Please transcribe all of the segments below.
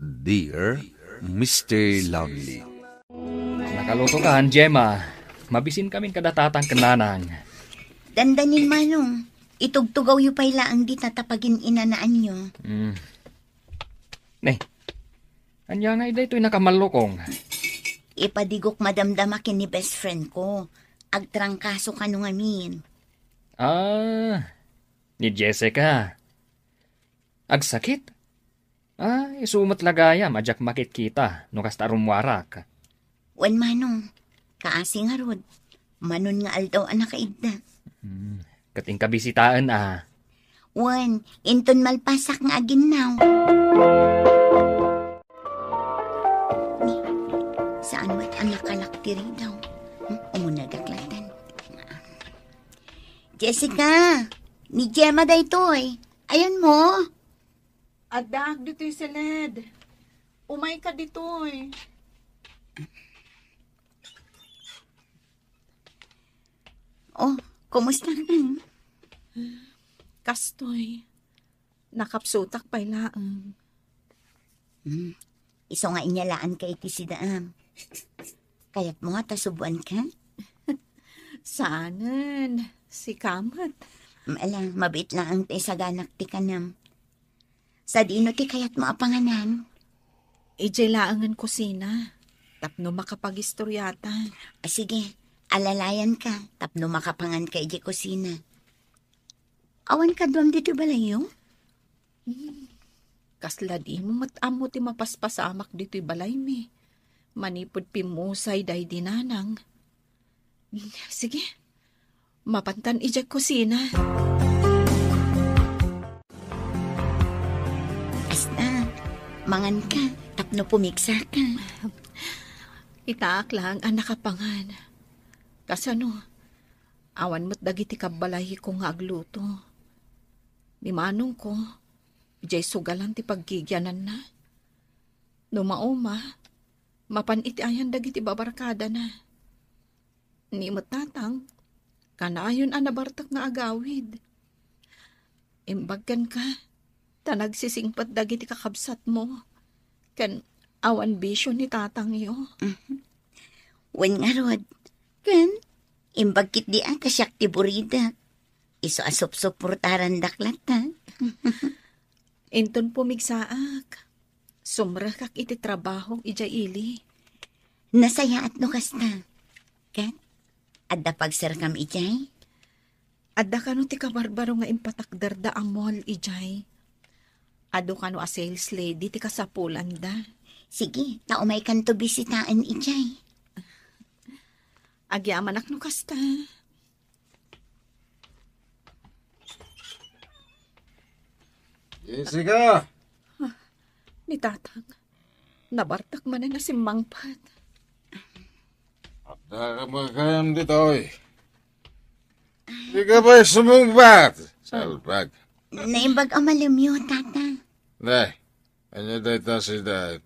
Dear Mr. Lovely. Nakaluto ka, Gemma. Mabisin kami kadatatang kananang. Dandanin manong, itugtugaw yu pa'y laang di tatapagin inanaan nyo. Anya nga ito'y nakamalukong. Ipadigok madamdamakin ni best friend ko. Agtrangkaso ka nung amin. Ni Jessica. Agsakit? Isumat lagaya, majak makit kita, no kasta rumwarak. Wan manong, kaasi nga rod. Manon nga aldaw anak kaidna. Kating kabisitaan Wan, inton malpasak nga aginaw. Saan ba't ang nakalaktiri daw? Umunagaklatan. Jessica, ni Gemma da ito eh. Ayan mo. Adak, dito'y silid. Umay ka dito'y. Oh, kumusta ka? Kastoy. Nakapsutak pa'y laang. Iso nga inyalaan ka iti si Daam. Kaya't mo nga tasubuan ka? Saanan? Si Kamat. Alang, mabit lang ang ti sa ganak ti kanam. Sa dino ti kaya't mo apanganan. Ijay laangan kusina. Tapno makapagistoryata. Sige, alalayan ka. Tapno makapangan ka iji kusina. Awan ka doon dito balayo? Kasla di mo matamo ti mapaspasamak dito'y balay mi. Manipod pimusay day dinanang. Sige, mapantan ijay kusina. Asta, mangan ka. Tapno pumiksa ka. Itaak lang ang nakapangan. Kasano, awan mo't dagiti kabalahi ko nga agluto. Ni manong ko, ijay sugalan ti paggigyanan na. Numauma, mapaniti ayan dagiti babarkada na. Ni matatang, kanaayon anabartak nga agawid. Imbagkan ka, tanagsisingpat dagiti kakabsat mo. Kan awan bisyo ni tatang yo. Wen nga rod. Kan, imbagkit di ang kasyak ti burida. Iso asop-suportaran daklat ha. Inton pumigsaak. Sumrakak iti trabaho ija ili. Nasaya at no kasta. Kan, adda pagserkam ijay. Adda kano ti kabarbaro nga impatakdarda ang mall ijay. Ado kano a sales lady ti kasapulan da. Sige, naumay kanto bisitaan ijay. Agyaman ak no kasta. Jessica! Ni tatang, nabartak man na si Mangpat. Ada ka magkayam dito eh. Di ka ba'y sumungbat? Salbag. Naimbag ang malamyo, tata. Day, ano day ta si day?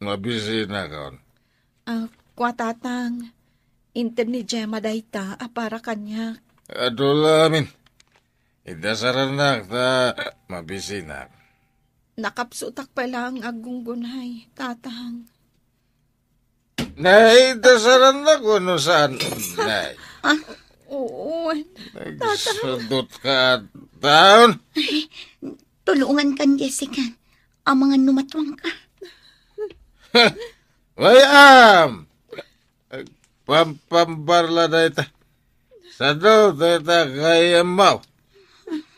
Mabisi na kaon. Kwa tatang, inter ni Gemma dayta, para kanya. Adulamin. Idasaran na ta mabisi na. Nakapsutak pa lang agunggunay, tatang. Nay, dasaran na ko no saan. Nay. Oo, Nagsudot ka taon. Tulungan kan, Jessica. Ang mga numatwang ka. Wayam! Pampambarla na ita. Sa do, ita kaya mau.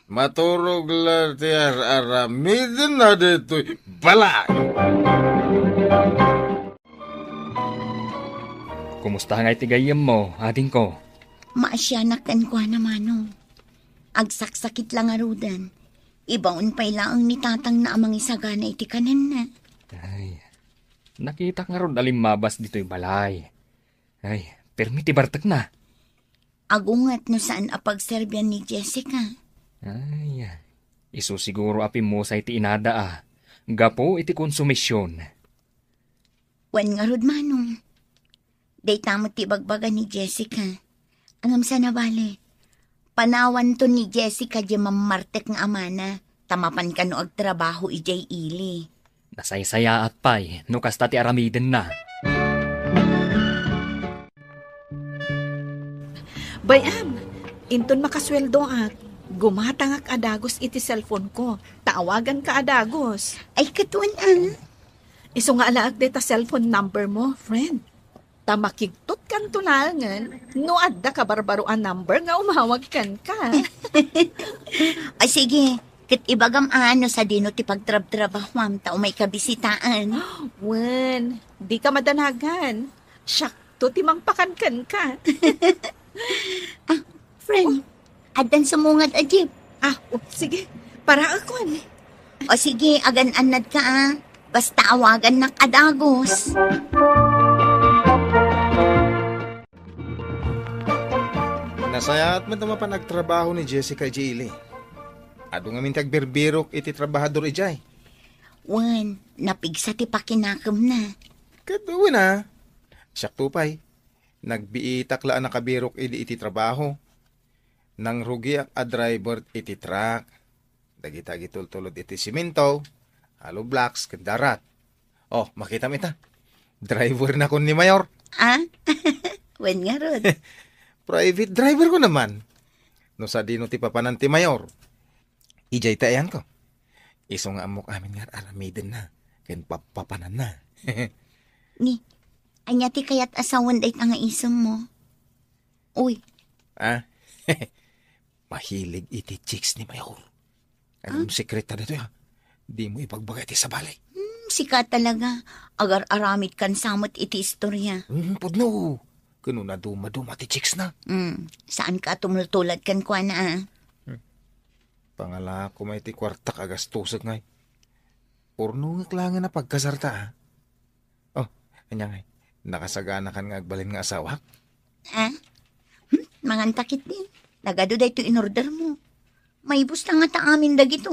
Maturog lang tiyar aramidin na dito'y balay. Kumusta nga itigayam mo, ading ko? Maasyanak kan kwa naman, no. Agsaksakit lang arudan. Ibaon pa'y laang ni tatang na amang isagana iti kanan na. Ay, nakita nga ron alimabas dito'y balay. Ay, permiti bartak na. Agungat no saan apagserbyan ni Jessica. Ay, iso siguro api mo sa iti inada Gapo iti konsumisyon. Wan nga rod manong. Day tamot ti bagbaga ni Jessica. Angam sa nabali. Panawan to ni Jessica di mamartek nga amana. Tamapan ka no agtrabaho ijay ili. Nasaysaya at pay, no kasta ti aramiden na. Bayam, inton makasweldo at gumatangak adagos iti cellphone ko. Taawagan ka adagos. Ay, katuan. Iso nga alaag deta cellphone number mo, friend. Tamakigtot kan tulangan, no adda ka barbaroan number nga umawag kan ka. Ay, sige. Kat ibagam ano sa dino ti pagtrab-trabaho, tao may kabisitaan. Wen, di ka madanagan. Syakto timang pakankan ka. Friend, adan sumungad ajib. Sige, para ako. O sige, agan-anad ka Basta awagan ng adagos. Nasayat man tama pa nagtrabaho ni Jessica Jilly. Ado nga mintag berbirok iti trabahador ijay. Wan, napigsa ti pakinakam na. Katuwi na. Siyak tupay. Nagbiitaklaan na kabirok iti trabaho. Nang rugi a driver iti truck. Dagitagi tultulod iti simento. Halo blocks kendarat. Oh, makita mo ita. Driver na ko ni Mayor. Wan nga rod. Private driver ko naman. No sa dino ti papanan ti Mayor. Ijay tayan ko. Iso nga amok amin nga aramiden na. Ken papanan na. Ni, anya ti kayat asawan day nga isam mo. Uy. Mahilig iti chicks ni Mayor. Anong sekreto na ito ya? Di mo ipagbagay ti sa balay. Sika talaga. Agar-aramid kan samot iti istorya. Pudno. Kano na duma-duma ti chicks na. Saan ka tumultulad kan kwa na Pangala ko may ti kwarta kagastusag ngay. Urno nga klangan na pagkasarta Oh, kanya ngay. Nakasagana kan nga agbalin nga asawa. Mangantakit din. Nagado day to in order mo. May busta nga ta amin dagito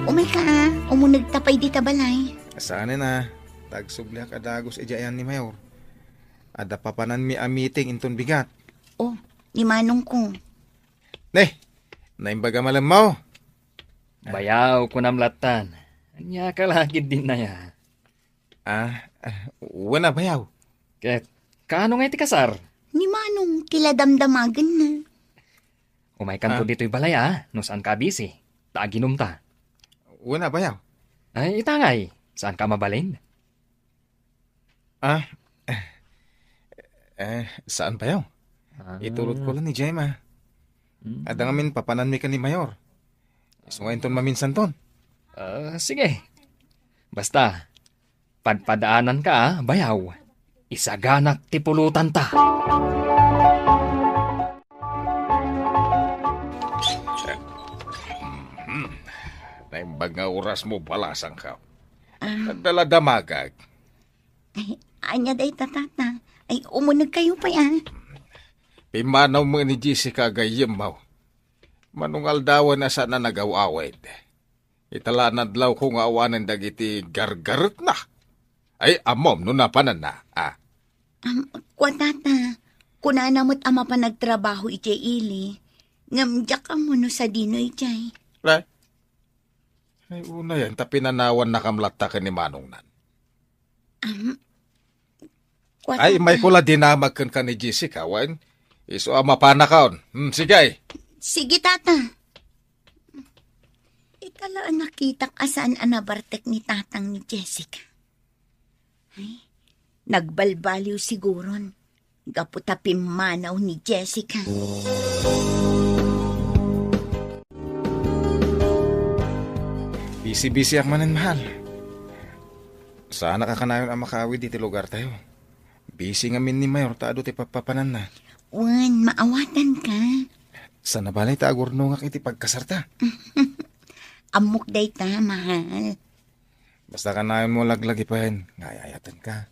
Umay ka umunag tapay di tabalay. Saan na? Tagsubliak adagos ijayan ni Mayor. Ada papanan mi a meeting inton bigat. Oh, ni manong ko. Naimbaga malamaw. Bayaw ko namlatan. Anya ka lagid din na ya. Wala bayaw. Ket, kaano nga iti kasar? Ni manong tila damdamagan na. Umay kanto dito'y balay no saan ka busy? Taaginom ta. Wala bayaw. Ay, itangay. Saan ka mabalin? Saan bayaw? Itulot ko lang ni Jema. Ada ngamin papanan mi ka ni Mayor. Isungayin ton maminsan ton. Sige. Basta, padpadaanan ka bayaw. Isaganak tipulutan ta. Naimbag nga oras mo balasang ka. Nagdala damagag. Ay, anya day tatata. Ay, umunag kayo pa Pimanaw mo ni Jessica gayem mo. Manungal dawan na sana nagawawid. Italanadlaw ko nga awanan dagiti gargarot na. Ay, amom, no napanan na. Kwa tata, kunana mo't ama pa nagtrabaho ijay ili. Ngamdyak ka mo no sa dino ijay. Ay, una yan, tapinanawan na kamlata ka ni Manong nan. Ay, may kula dinamag ka ni Jessica, wan. Iso ama pa na kaon. Sige. Sige, tata. Italaan nakita asaan anabartek ni tatang ni Jessica. Ay, nagbalbaliw siguron. Gaputapim manaw ni Jessica. Busy-busy ak manan mahal. Sana kakanayon ang makawid diti lugar tayo. Busy nga min ni Mayor, taado ti papapanan na. Wan, maawatan ka. Sana balay taagurno nga iti pagkasarta. Amok day ta, mahal. Basta kanayon mo laglagi pa yan, ngayayatan ka.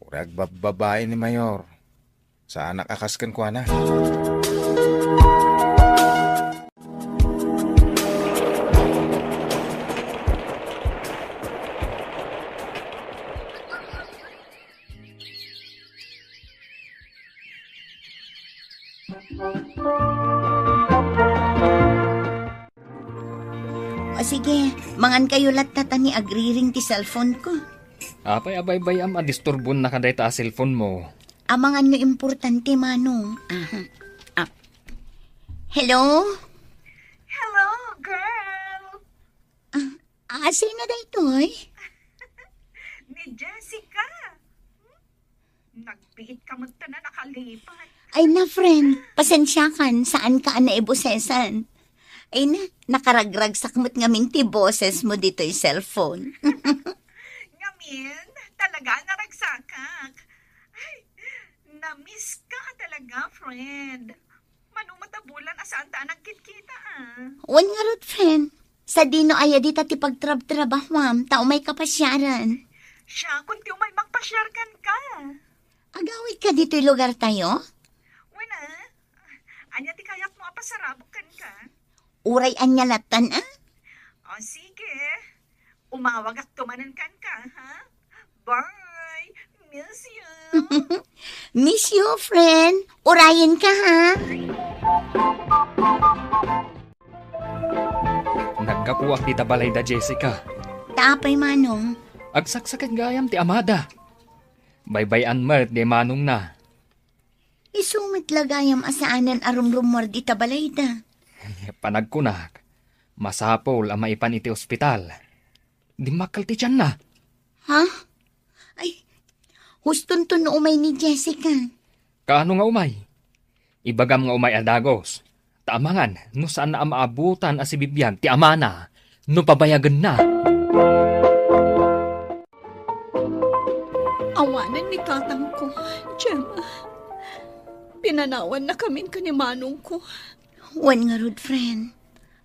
Urag babae ni Mayor. Sa anak akaskan ko na. sige, mangan kayo lattata ni agriring ti cellphone ko. Apay abay-bay am adisturbon na kaday ta cellphone mo. Amangan no importante, Manong. Aha. Ah. Hello? Hello, girl! Sino na ito'y? Ni Jessica! Nagbiit ka mo na nakalipat. Ay na, friend. Pasensya kan. Saan ka na ibusesan? Ay na, nakaragragsak mo't ngamin ti boses mo dito yung cellphone. Ngamin, talaga naragsakak. Ay, na-miss ka talaga, friend. Manumatabulan asaan ta nagkit-kita Wan nga rod, friend. Sa dino aya di ti pagtrab-trabahwam, tao may kapasyaran. Siya, kung tiyo may magpasyarkan ka. Agawid ka dito yung lugar tayo? Wala. Anya ti kayak mo apasarabukan ka. Uray anya latan, O sige, umawag at tumanan ka, ha? Bye! Miss you! Miss you, friend. Urayin ka, ha? Nagkapuwak di tabalay da Jessica. Tapay, Manong. Agsaksakan gayam ti Amada. Baybayan mer di Manong na. Isumit lagayam asaanan arum-rumor di tabalayda. Panagkunak. Masapol ang maipan iti ospital. Di makal ti tiyan na. Ha? Ay, huston to no umay ni Jessica. Kaano nga umay? Ibagam nga umay adagos. Taamangan, no saan na maabutan si Bibian, ti amana, no pabayagan na. Awanan ni tatang ko, Gemma. Pinanawan na kami ka ni Manong ko. Wan nga rod, friend.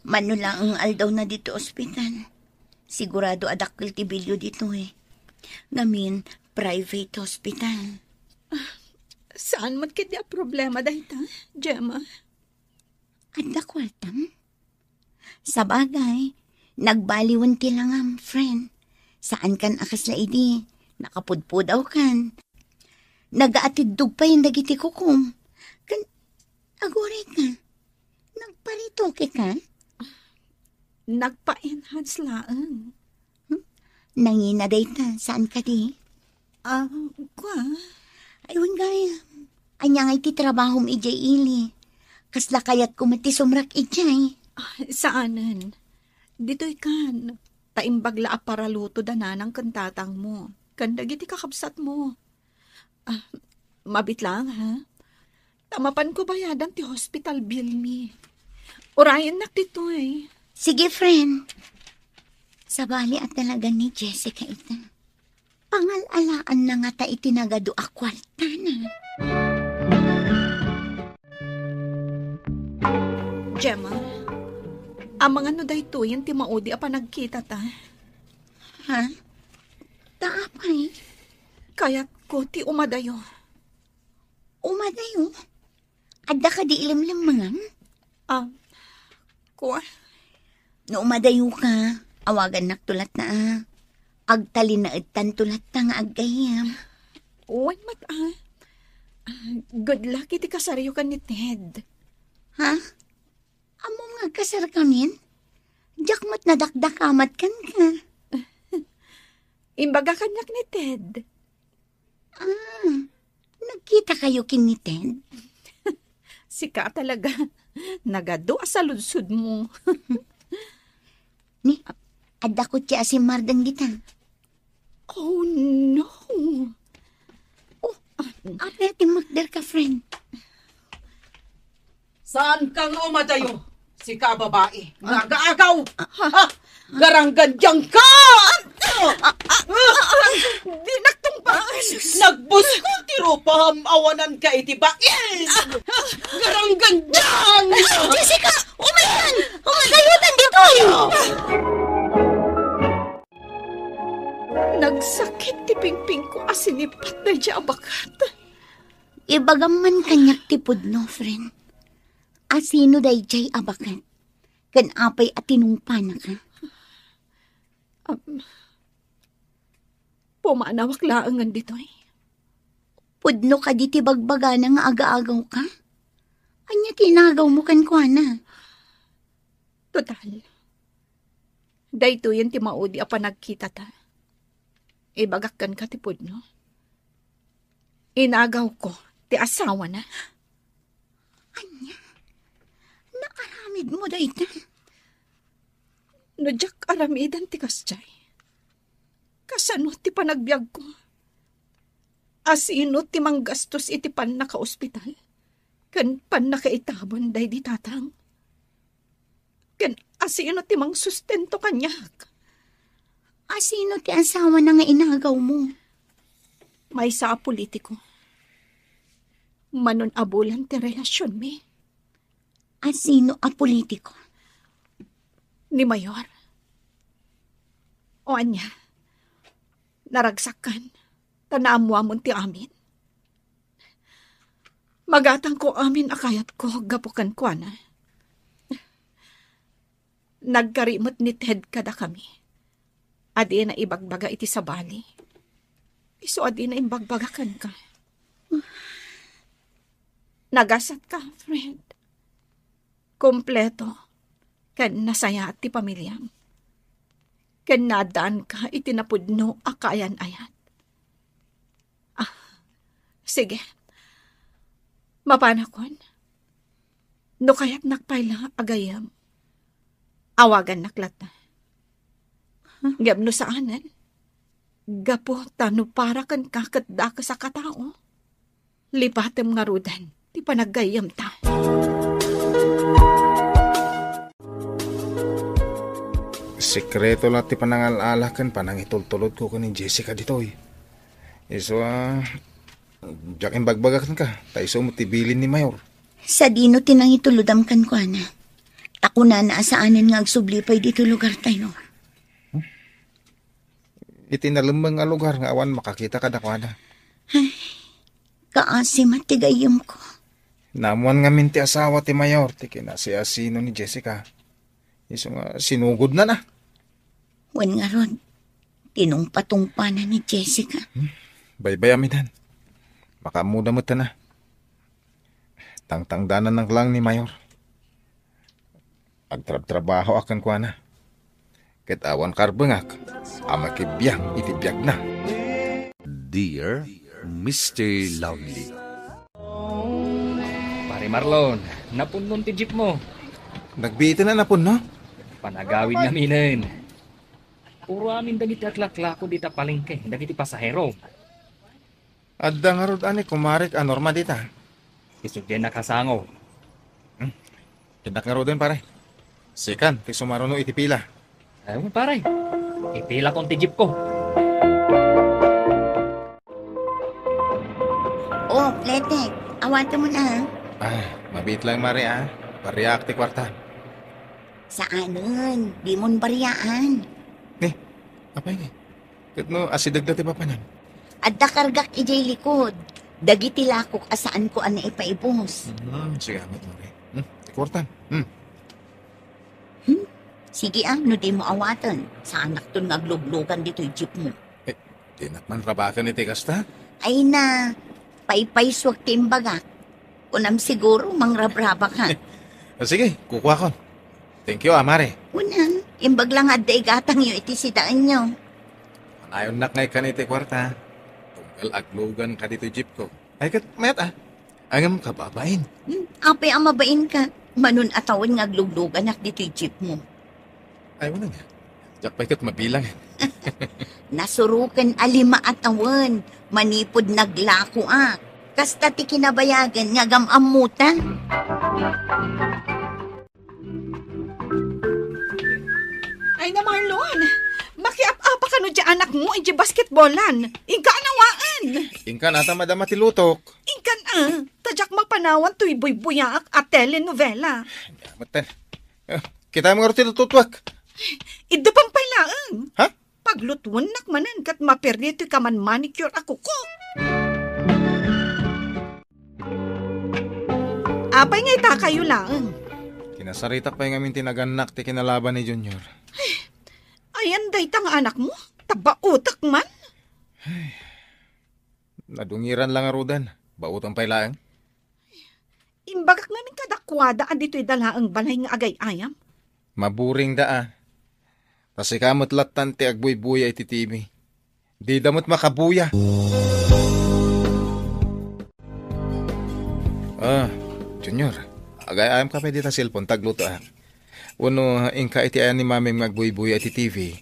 Mano lang ang aldaw na dito ospital. Sigurado adakil ti bilyo dito Ngamin, private hospital. Saan man kiti a problema dahita, Gemma? Adda kwartam? Sa bagay, nagbaliwan ti langam, friend. Saan kan akas laidi? Nakapudpudaw kan. Nagaatidog pa yung dagiti kukum. Kan, agore ka. Nagparitoke ka? Nagpa-enhance laang. Nanginaday ta, saan ka di? Kwa? Ayun gaya. Anyang ay ti trabahom ijay ili. Kasla kayat kumati sumrak ijay. Saanan? Dito'y kan. Taimbagla a para luto dananang kantatang mo. Kanda giti kakabsat mo. Mabit lang, ha? Tamapan ko bayadan ti hospital bill mi. Orayan nak dito'y. Sige, friend. Sabali at talaga ni Jessica ita. Pangalalaan na nga ta itinagado a kwarta na. Gemma, amang ano dahito yan ti maudi a panagkita ta. Ha? Taapay. Kaya't ko ti umadayo. Umadayo. Adda ka di ilimlim mga. Ko? No umadayo ka, awagan naktulat na agtali na itan tulat na nga agayam. Uwan mat good luck iti kasaryo ka ni Ted. Ha? Amo nga kasar kamin? Jakmat na dakdakamat kan ka. Imbaga kanyak ni Ted. Nagkita kayo kin ni Ted? Sika talaga. Nagado sa ludsud mo. Ni, adda ko tiya si Mardang dita. Oh no. Ate, timagder ka, friend. Saan ka nga umadayo? Si kababae. Nagaagaw! Garanggandyang ka! Dinaktong pa. Nagbus ko tiro pahamawanan ka iti bais! Garanggandyang! Jessica! Umayan! Umadayutan dito! Nagsakit ti pingping ko asinipat na dya abakat. Ibagam man kanyak tipod no, friend. Asino day jay abakan? Kan apay at tinungpa na ka? Pumanawak laangan dito'y. Pudno ka di tibagbaga na nga aga-agaw ka? Anya tinagaw mo kan kwa na? Total. Dayto yun ti maudi apa nagkita ta. Ibagakkan ka ti pudno. Inagaw ko ti asawa na. Nakaramid mo dayta. No jak aramidan ti kasjay. Kasano ti panagbiag ko. Asino ti manggastos iti pan naka-ospital. Kan pan nakaitabon day di tatang. Kan asino ti mang sustento kanyak. Asino ti asawa na nga inagaw mo? May sa politiko. Manon abulan ti relasyon mi. Asino a politiko? Ni Mayor. O anya, naragsakan, tanaamwamon ti amin. Magatang ko amin akayat ko, gapukan ko na. Nagkarimot ni Ted kada kami. Adi na ibagbaga iti sa bali. Iso adi na ibagbagakan ka. Nagasat ka, friend. Kompleto. Kan nasaya at ti pamilyam. Kan nadaan ka itinapudno akayan-ayat. Sige. Mapanakon. No kaya't nakpaila agayam. Awagan naklat na. Gabno saanan. Gapo tano para kan kakatda ka sa katao. Lipatem nga rudan. Ti panagayam ta. Sekreto lang ti panangalalakan panang itultulod ko ni Jessica ditoy. Iso jak imbagbagan ka. Taiso mo tibilin ni Mayor. Sa dino tinang ituludam kan ko na. Tako na naasaanin nga agsublipay dito lugar tayo. Itinalambang nga lugar nga awan makakita ka dakwana. Kaasim at tigayom ko. Namuan nga minti asawa ti Mayor. Ti kinasiasino ni Jessica. Iso nga sinugod na na. Wan nga ron, tinungpa-tungpa na ni Jessica. Baybay amidan. Makamuda mo ta na. Tangtangdanan ng lang ni Mayor. Agtrab-trabaho akan kwa na. Ket awan karbengak. Ama kibiyang itibiyag na. Dear Mr. Lovely. Pare Marlon, napunon ti jeep mo. Nagbitin na napon, no? Panagawin naminin. Puro amin dagiti atlaklako dita palengke, dagiti pasahero. Adda nga rod ani kumarik anorma dita. Isog din nakasango. Tindak nga rodin pare. Sikan, ti sumaruno iti pila. Ayaw mo pare, ipila kong ti jeep ko. Oh, Pletek, awante mo na. Mabit lang mare Pariyak ti kwarta. Saanan, di mon bariyaan. Apa ini? Ket no asidag dati papanan. Adda kargak ijay likod. Dagiti lakok asaan ko ana ipaibos. Sige amat mare. Ti kwarta. Sige no di mo awatan. Sa anak ton ngagluglugan dito yung jeep mo. Tinak man rabakan iti kasta. Ay na, paypayswag timbaga. Kunam siguro mangrabraba ka. Sige, kukuha ko. Thank you, mare. Unan, imbag lang adda igatang yung itisidaan nyo. Ayon nak ngay kaniti kwarta. Tunggal aglugan ka dito jeep ko. Ay kat mayat Angam ka babain. Apay ang mabain ka. Manon atawan ngagluglugan nak dito yung jeep mo. Ay wala nga. Diyak pa ikat mabilang. Nasurukan alima atawan. Manipod naglako Kasta ti kinabayagan nga gamamutan. Ay na Marlon, makiap-apa ka no di anak mo ay di basketballan. Ingka nawaan. Ingka nata madama ti lutok. Ingkan tadyak mapanawan to'y buy-buyak at telenovela. Matan. Kita mo nga rin tututwak. Ito pang pailaan. Ha? Paglutuan nakmanan kat maperdi to'y kaman manicure ako ko. Apay nga ita kayo lang. Kinasarita pa yung amin tinaganak ti kinalaban ni Junior. Ayan day tang anak mo. Taba-utak man. Nadungiran lang arudan. Bautang pailaang. Imbagak namin kadakwada dito'y dalaang balay nga agay-ayam. Maburing daa. Pasikamot latan ti agbuy-buya iti TV. Di damot makabuya. Junior, agayayam ka pa dita cellphone, tagluto Uno, ingka iti ayan ni mami magbuy-buya iti TV.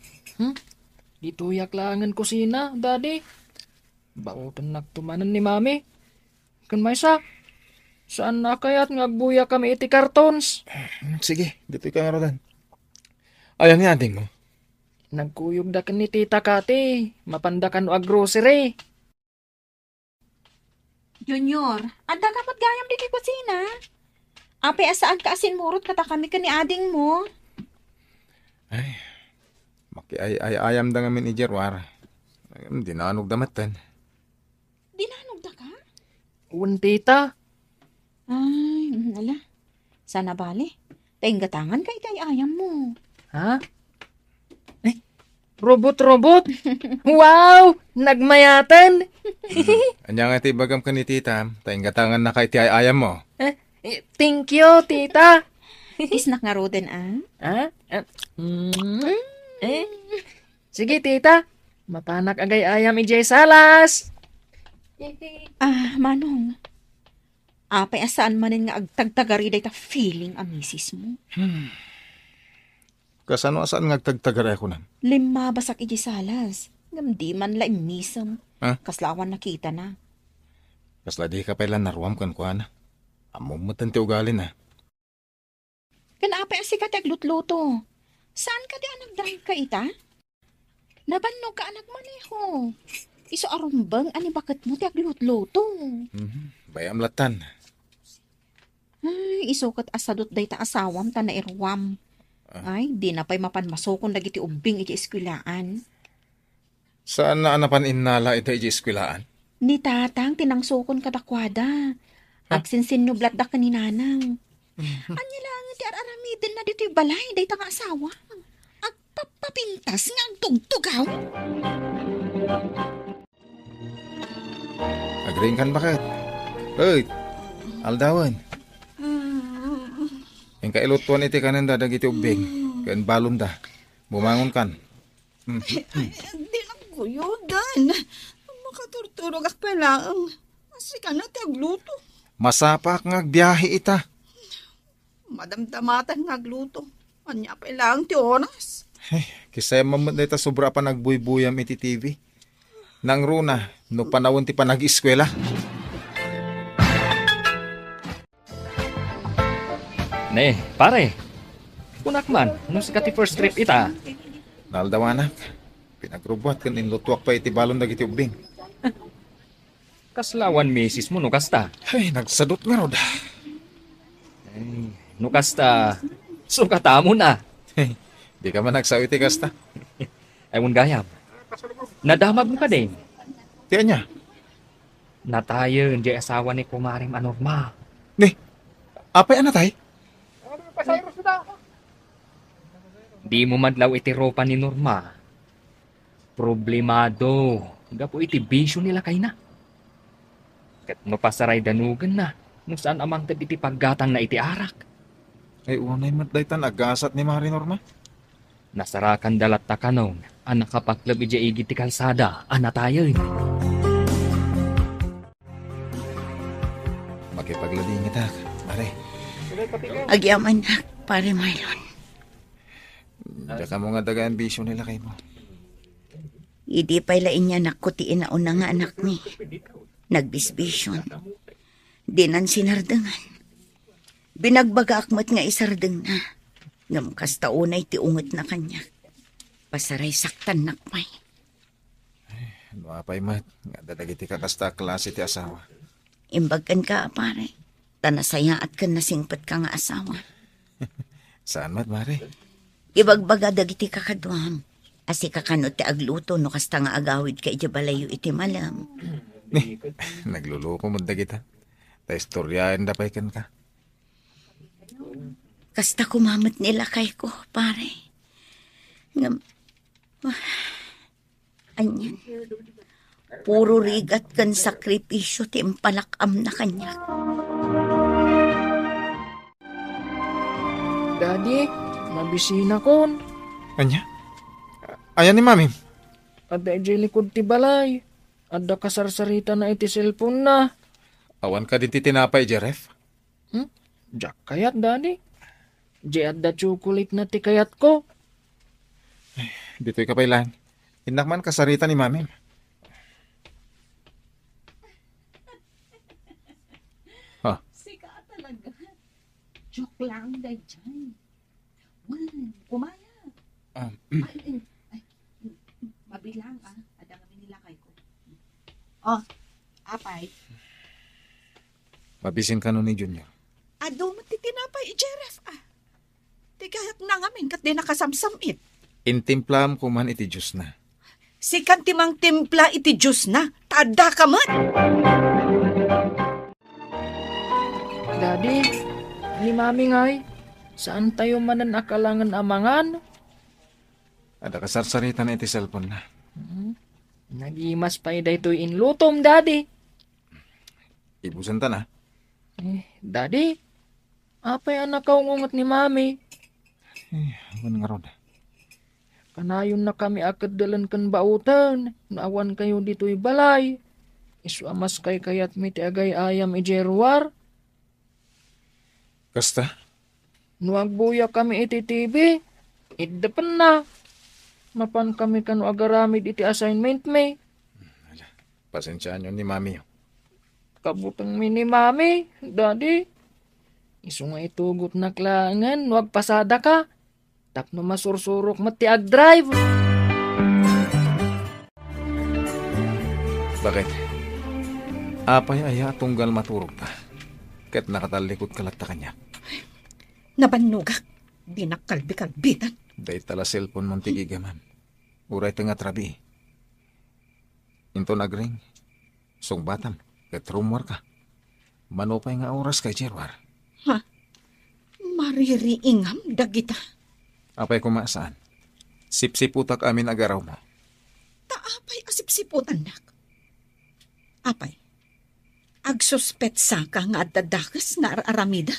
Dito yaklangan kusina, daddy. Bautan nagtumanan ni mami. Kan maysa, saan na kaya't ngagbuya kami iti cartons? Sige, dito ka nga rodan. Ayan ni ading mo. Nagkuyog da kan ni tita Kati, mapandakan o grocery. Junior, anda ka gayam di kay kusina. Ape asaan ka asin murot kata kami ka ni ading mo. Ay, ayam da ngamin ni Jerwar. Dinanog damatan. Dinanog da ka? Un tita, Ay, ala. Sana bali. Taingatangan ka itay ayam mo. ha? Robot-robot? Wow! Nagmayatan! Anya nga iti bagam ka ni tita, tayong gatangan na kay ti ayam mo. Thank you, tita! Isnak nga roden Ha? Sige, tita. Mapanak agay ayam ijay salas. Manong. Apay asaan manin nga agtagtagari day ta feeling a misis mo. Kasano asaan ngagtagtagara ko nan? 5 basak iji salas. Ngam di man la imisam. Ha? Kaslawan nakita na. Kasla di ka pala naruam kan kuha na. Amumatan ti ugali na. Kanapay asikat aglutluto. Saan ka di anagdrive ka ita? Nabannog ka anak maneho. Iso arumbang ani bakit mo ti aglutluto. Bayam latan. Ay, isukat asadot day ta asawam ta na irwam. Ay, di na pa'y mapanmasokon dagiti ubing iti eskwilaan. Saan na anapan innala ito iti eskwilaan? Ni tatang tinangsokon kadakwada. Agsinsinublat da kaninanang. Anya lang ti araramidin na dito'y balay day ta nga asawa. Agpapapintas nga ang tugtugaw. Agring kan bakit? Oy, aldawan. Yung kailutuan iti kanan da dagiti ubing. Kan balon da. Bumangon kan. Di lang kuyudan. Makaturturog ak pala ang asika na tagluto. Masapak nga agbiyahe ita. Madamdamatan ngagluto. Anya pa lang ti oras. Kisaya mamad na ita sobra pa nagbuy-buyam iti TV. Nang runa, no panawon ti pa nag-eskwela. Ne, pare. Kunak man, nung sikati first trip ita. Naldawanak. Pinagrubwat kan inlutuak pa iti balon dagiti ubing. Kaslawan misis mo, no kasta. Ay, nagsadot nga roda. No kasta, sukata mo na. Di ka man nagsawiti kasta. Ewan gayam. Nadamag mo ka din. Tiyan niya. Natayo, hindi asawa ni kumaring anorma. Ni, apay anatay? Di mo madlaw iti ropa ni Norma. Problemado. Gapo iti bisyo nila kay na. Kat no pasaray danugan na. Nung saan amang tab iti paggatang na iti arak. Ay, unay matdaytan agasat ni Mari Norma. Nasarakan dalat ta kanong. Anak kapaklab iti igi ti kalsada. Anatayo. Makipaglading ita, Mari. Agyaman na, pare Marlon. Diya ka mo nga dagaan bisyo nila kay mo. Idi pa'y lain niya nakutiin na una nga anak ni. Nagbisbisyon. Dinan sinardangan. Binagbaga akmat nga isardeng na. Ngam kasta unay ti ungot na kanya. Pasaray saktan nakmay. Ano apay mat, nga dadagiti ka kasta klase ti asawa. Imbagan ka, pare. Tanasaya at kan nasingpat ka nga asawa. Saan mat, Mari? Ibagbaga dagiti kakadwam. Asi kakano ti agluto no kasta nga agawid ka ijabalayo iti malam. Nagluloko mo dagita. Ta istoryain dapay kan ka. Kasta kumamat nila kay ko, pare. Ngam... Anyan. Puro rigat kan sakripisyo ti impalakam na kanya. Daddy, mabisina kon. Anya? Ayan ni mami. Ada iti likod ti balay. Ada kasarsarita na iti cellphone na. Awan ka din ti tinapay, Jeref. Jak kayat, Daddy. Di ada chocolate na ti kayat ko. Dito'y kapailan. Inakman kasarita ni mami. Ha? Sika talaga. Joke lang, day dyan. Kumaya. Mabilang, Ada kami nilakay ko. Oh, apay. Mabisin ka nun ni Junior. Ado mo titinapay, Jeref, Tigayat na ngamin kat di nakasamsamit. Intimplam ko man iti Diyos na. Si kantimang timpla iti Diyos na. Tada ka man. Daddy, ni Mami ngay, saan tayo manan akalangan amangan? Ada kasarsarita na iti cellphone na. Nagimas pa ito'y inlutom, Daddy. Ibusan ta na. Daddy, apay anak kaungungot ni Mami. Awan nga rod. Kanayon na kami akad dalan kan bautan. Naawan kayo dito'y balay. Isuamas kay kayat mi ti agay ayam ijerwar. Kasta? Nuagbuya kami iti TV. Iddapan na. Mapan kami kanu agaramid iti assignment me. Pasensyaan yun ni mami. Kabutang mi ni Mami, Daddy. Isu nga itugot na klangan, wag pasada ka. Tapno masursurok mati ag-drive. Bakit? Apay aya tunggal maturog ta. Kat nakatalikod kalat ta kanya. Nabanugak. Di nakalbi-kalbitan. Day tala cellphone mong tigigaman. Uray nga trabi. Into nagring. Song batam. Kat rumor ka. Manopay nga oras kay Jerwar. Maririingam dagita. Apay kumasaan. Sipsiputak amin agaraw mo. Taapay asipsiputan nak. Apay. Agsuspetsa ka nga dadakas nga aramida.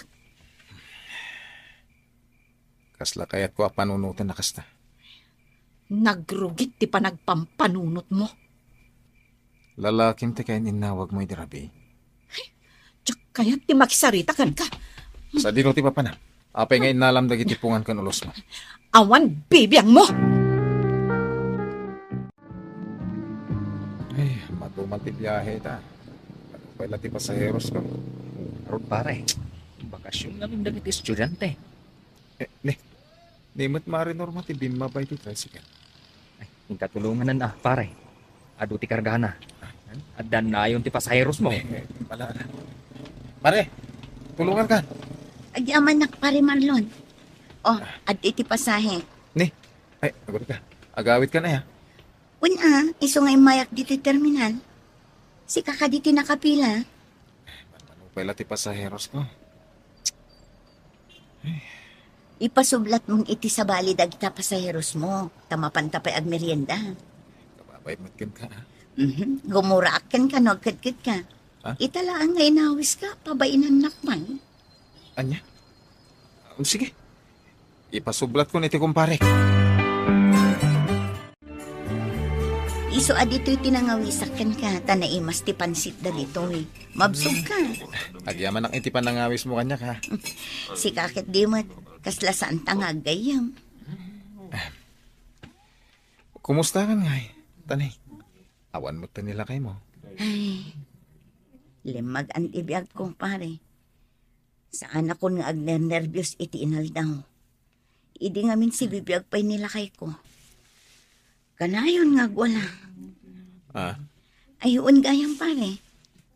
Kasla kayat ko panunutan na kasta. Nagrugit ti panagpampanunot mo. Lalakim ti kayan inawag mo idirabi. Tsak kaya't ti makisarita kan ka. Sa dino ti papanam. Apay nga inalam dagiti pungan kan ulos mo. Awan bibiyang mo. Ay, matumal ti biyahe ta. Pala ti pasaheros ko. Rod pare, bakasyon namin dagiti estudyante. Nimot marinor mo ti bimabay ti tricycle. Ay, yung katulungan na pare. Ado ti kargana. Adan na yung ti pasaheros mo. Wala na. Pare, tulungan ka. Agyaman nak pare Marlon. Oh, at iti pasahe. Ay, agad ka. Agawit ka na ya. Una, iso nga mayak dito terminal. Si kaka diti nakapila. Pala ti pasaheros ko. Ipasublat mong iti sa bali dagita pasaheros mo. Tamapantapay ag merienda. Kababay matkin ka. Gumuraakan ka, nagkit-kit ka. Ha? Italaan nga inawis ka, pabainan nakman. Anya? Sige. Ipasublat ko niti kumpare. Iso adito'y tinangawisakan ka, tanaimas ti pansit dalito eh. Mabsog ka. Agyaman ang iti panangawis mo kanya ka. Si kakit di mo, kasla saan tangag gayam. Kumusta ka nga eh? Tanay. Awan mo nila kay mo. Ay, limag antibiyag kong pare. Saan ako nga agner-nervyos iti inaldaw. Idi ngamin si bibiyag pa'y nila kay ko. Kanayon nga wala. Ayun gayang pare.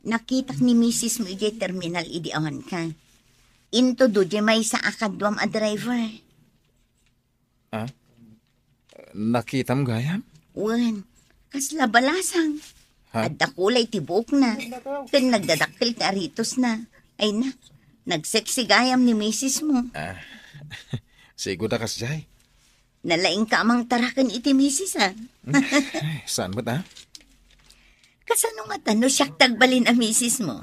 Nakitak ni Mrs. mo ijay terminal idi awan ka. Into do di may sa akadwam a driver. Nakita mo gayam? Wan, kasla balasang. Ha? At kulay tibok na. Kan nagdadakil ka ritos na. Ay na, nagseksigayam ni Mrs. mo. Sigo da kas jay. Nalaing ka amang tarakan iti Mrs. Ay, saan ba ta? Kasano nga tano siyak tagbalin a Mrs. mo?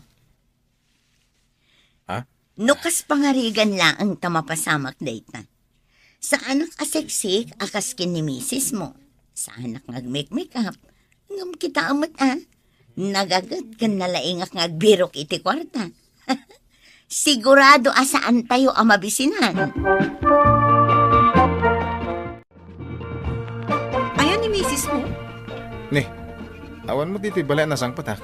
Ha? Nukas pangarigan lang ang tamapasamak dayta. Sa anak aseksik akaskin ni Mrs. mo. Saan nag-make up? Ngam kita amat Nagagat kan nalaingak ngagbirok iti kwarta. Sigurado asaan tayo ang mabisinan. Ayan ni misis mo. Awan mo dito balay na sang patak.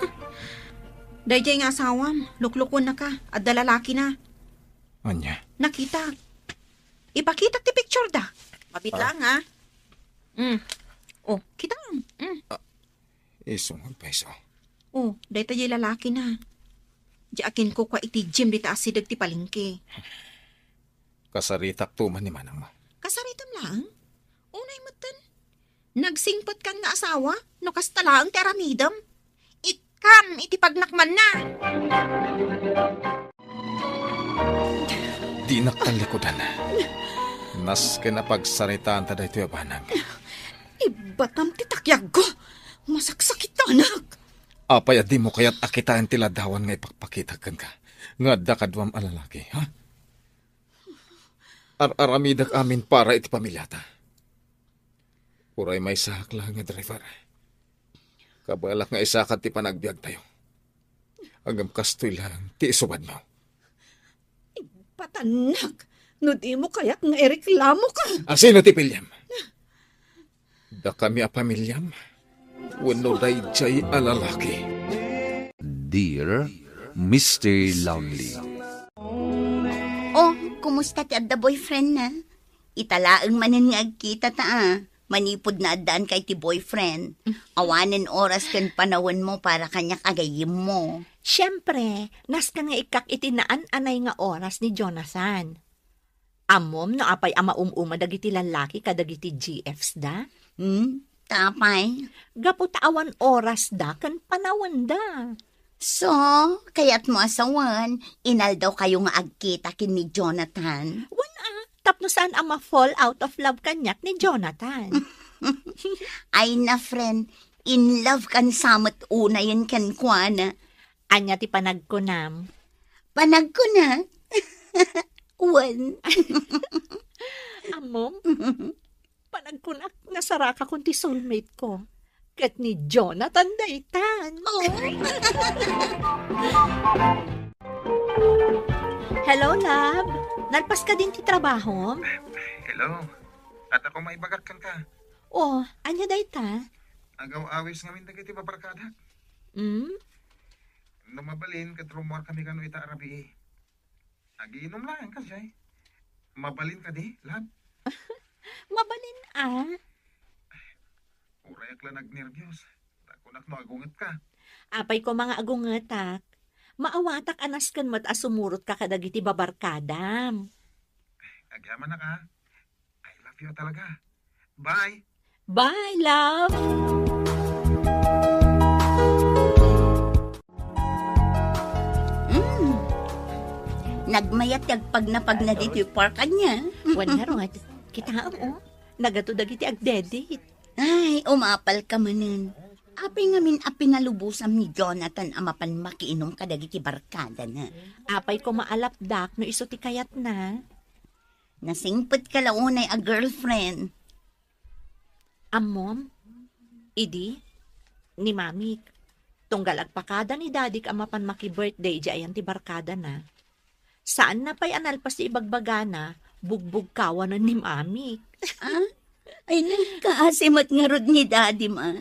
Dayjay nga asawam. Luklukon na ka. At dalalaki na. Anya? Nakita. Ipakita ti picture da. Mabit lang ha. Oh, kita. Isungod pa iso. Oh, dayjay lalaki na. Diakin ko kwa iti gym dita asidag ti palengke. Kasaritak tuman ni manang mo. Kasaritam lang. Unay matan. Nagsingpat kang nga asawa. No kastalaang ti aramidam. Ikam iti pagnakman na. Di naktalikodan. Nas kinapagsaritaan ta daytoy abanang. Ibatam ti takyag ko. Masaksakit anak. Apay di mo kaya't akitaan tiladawan nga ipakpakitakan ka. Nga dakadwam alalaki, ha? Aramidak amin para iti pamilyata. Uray may sahak lang nga driver. Kabalak nga isakat ti panagbiag tayo. Agam kastoy lang ti isubad mo. Patanak. No di mo kaya't nga ireklamo ka. Sino ti Pilyam? Da kami a pamilyam. Wano dayjay alalaki. Dear Mr. Lovely. Oh, kumusta ti adda boyfriend na? Italaang manan nga agkita ta Manipod na addaan kay ti boyfriend. Awanen oras kan panawan mo para kanya kagayim mo. Siyempre, nas ka nga ikak itinaan anay nga oras ni Jonathan. Amom no apay ama dagiti lalaki kadagiti GFs da? Tapay. Gaputawan oras da kan panawan da. So, kaya't mo asawan, inal daw kayo nga agkita kin ni Jonathan. Tapno saan ang ma-fall out of love kanyak ni Jonathan. Ay na friend, in love kan samot una yan kan kuana. Anya ti panagkunam. Panag ko na. One. Amom, panagkunak nasaraka kung ti soulmate ko. Kat ni Jonathan daytan. Oh. Hello, love. Nalpas ka din ti trabaho? Hello. At ako maibagak ka. Oh, anya dayta? Agaw awis ngamin dagiti babarkada. Mabalin kat rumor kami kanu ita arabi. Agiinom lang kasi. Mabalin ka di, lab. Mabalin Urayak lang nagnervyos. Takunak no agunget ka. Apay ko mga agungetak. Maawatak anaskan mo't asumurot ka kadagiti babarkadam. Agyaman na ka. I love you talaga. Bye! Bye, love! Nagmayat pag na dito yung parkan niya. Wanarot, kita mo, nagato dagiti agdedit. Ay, umapal ka manin. Apay ngamin apinalubusam ni Jonathan amapan makiinom kadagiti barkada na. Apay ko maalapdak no iso ti kayat na. Nasingpet ka launay a girlfriend. Amom, idi, ni mami, tunggal agpakada ni dadik amapan maki-birthday di ayan ti barkada na. Saan na pa'y analpas ti ibagbagana, bugbog kawanan ni mami. Ay, nagkaasimot nga rod ni daddy ma.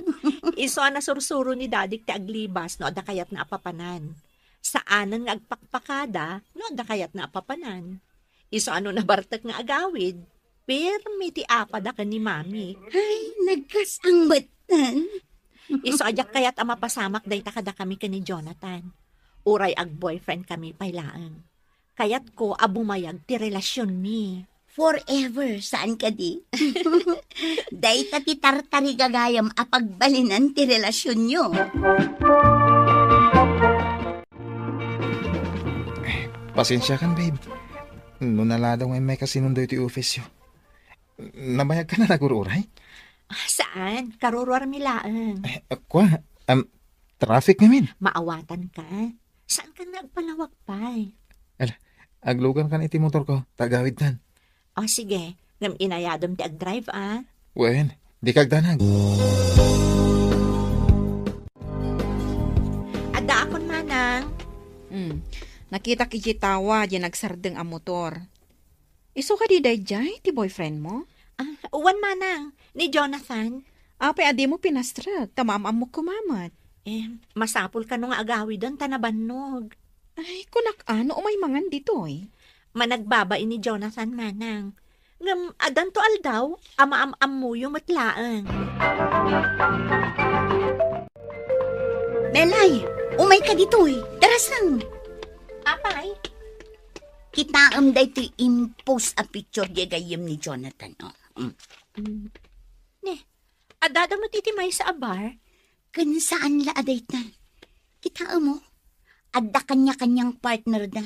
Iso na sursuro ni dadik ti aglibas no ada kayat na apapanan. Saanan nga agpakpakada no ada kayat na apapanan. Iso ano na bartak nga agawid. Permi ti apada ka ni mami. Ay, nagkasang batan. Iso ajak kayat ang mapasamak day takada kami ka ni Jonathan. Uray ag boyfriend kami paylaan. Kayat ko abumayag ti relasyon mi. Forever, saan ka di? Day ti tartari gagayam apagbalinan ti relasyon nyo. Pasensya kan, babe. No naladaw ngay may kasinundo iti office yo. Nabayag ka na nagururay? Saan? Karurwar milaan. Kwa, traffic ngamin. Maawatan ka. Saan ka nagpalawag pa? Aglugan kan iti motor ko, tagawid tan. O sige, ngam inayadom ti ag-drive Wen, Di kagdanag. Ada akon manang. Nakita kijitawa di nagsardeng ang motor. Iso ka di dayjay ti boyfriend mo? Uwan manang, ni Jonathan. Apay adi mo pinastrag, tamamam mo kumamat. Masapul ka nung agawi doon, tanabannog. Ay, kunak ano umay mangan dito eh. Managbabain ni Jonathan manang. Ngam, adan to aldaw, ama-am-am mo yung matlaang. Melay, umay ka dito eh. Darasang. Apay? Kitaam da ito impose a picture di gayem ni Jonathan. Oh. Adada mo titimay sa abar? Kan saan la aday tan? Kitaam mo, adda kanya-kanyang partner da.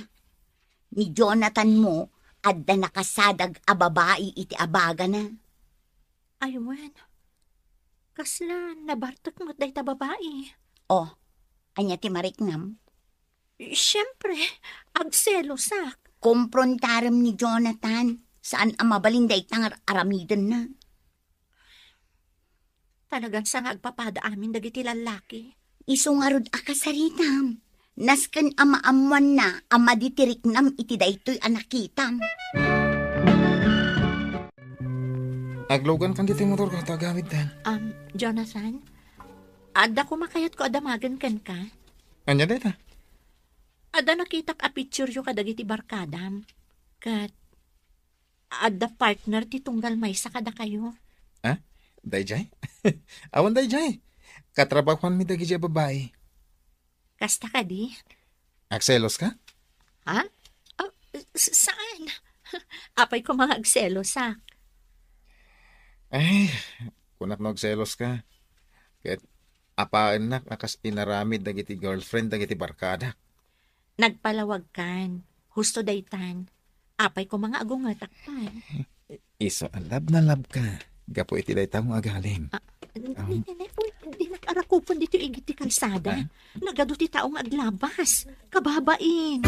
Ni Jonathan mo, adda nakasadag a babae iti abaga na. Aywan. Kaslan, nabartok mo day ta babae. Oh, anya ti mariknam. Siyempre, agselo sak. Komprontarem ni Jonathan. Saan ang mabalinday tangar aramiden na. Talagang sa agpapada amin dagiti lalaki. Isungarod akasaritam. Nasken ama-amuan na ama ditiriknam iti daytoy anakitam. Aglogan kan dito yung motor ko, tagamit dan. Jonathan, ada kumakayat ko adamagan kan ka? Anya dita? Ada nakitak a picture yo kadagiti barkadam. Kat, ada partner ti tunggal may sa kada kayo. Dayjay? Awan dayjay. Katrabahuan mi dagi dya babae. Kasta ka di? Akselos ka? Ha? Saan? Apay ko mga agselo sak. Ay, kunak na agselos ka. Kahit apaan na, akas inaramid dagiti girlfriend, dagiti barkada. Nagpalawag kan. Husto daytan. Apay ko mga agungatakpan. Iso, lab na lab ka. Gapo iti day tamong agaling. Hindi nag-arakupon dito igiti kalsada. Nagado ti taong aglabas. Kababain.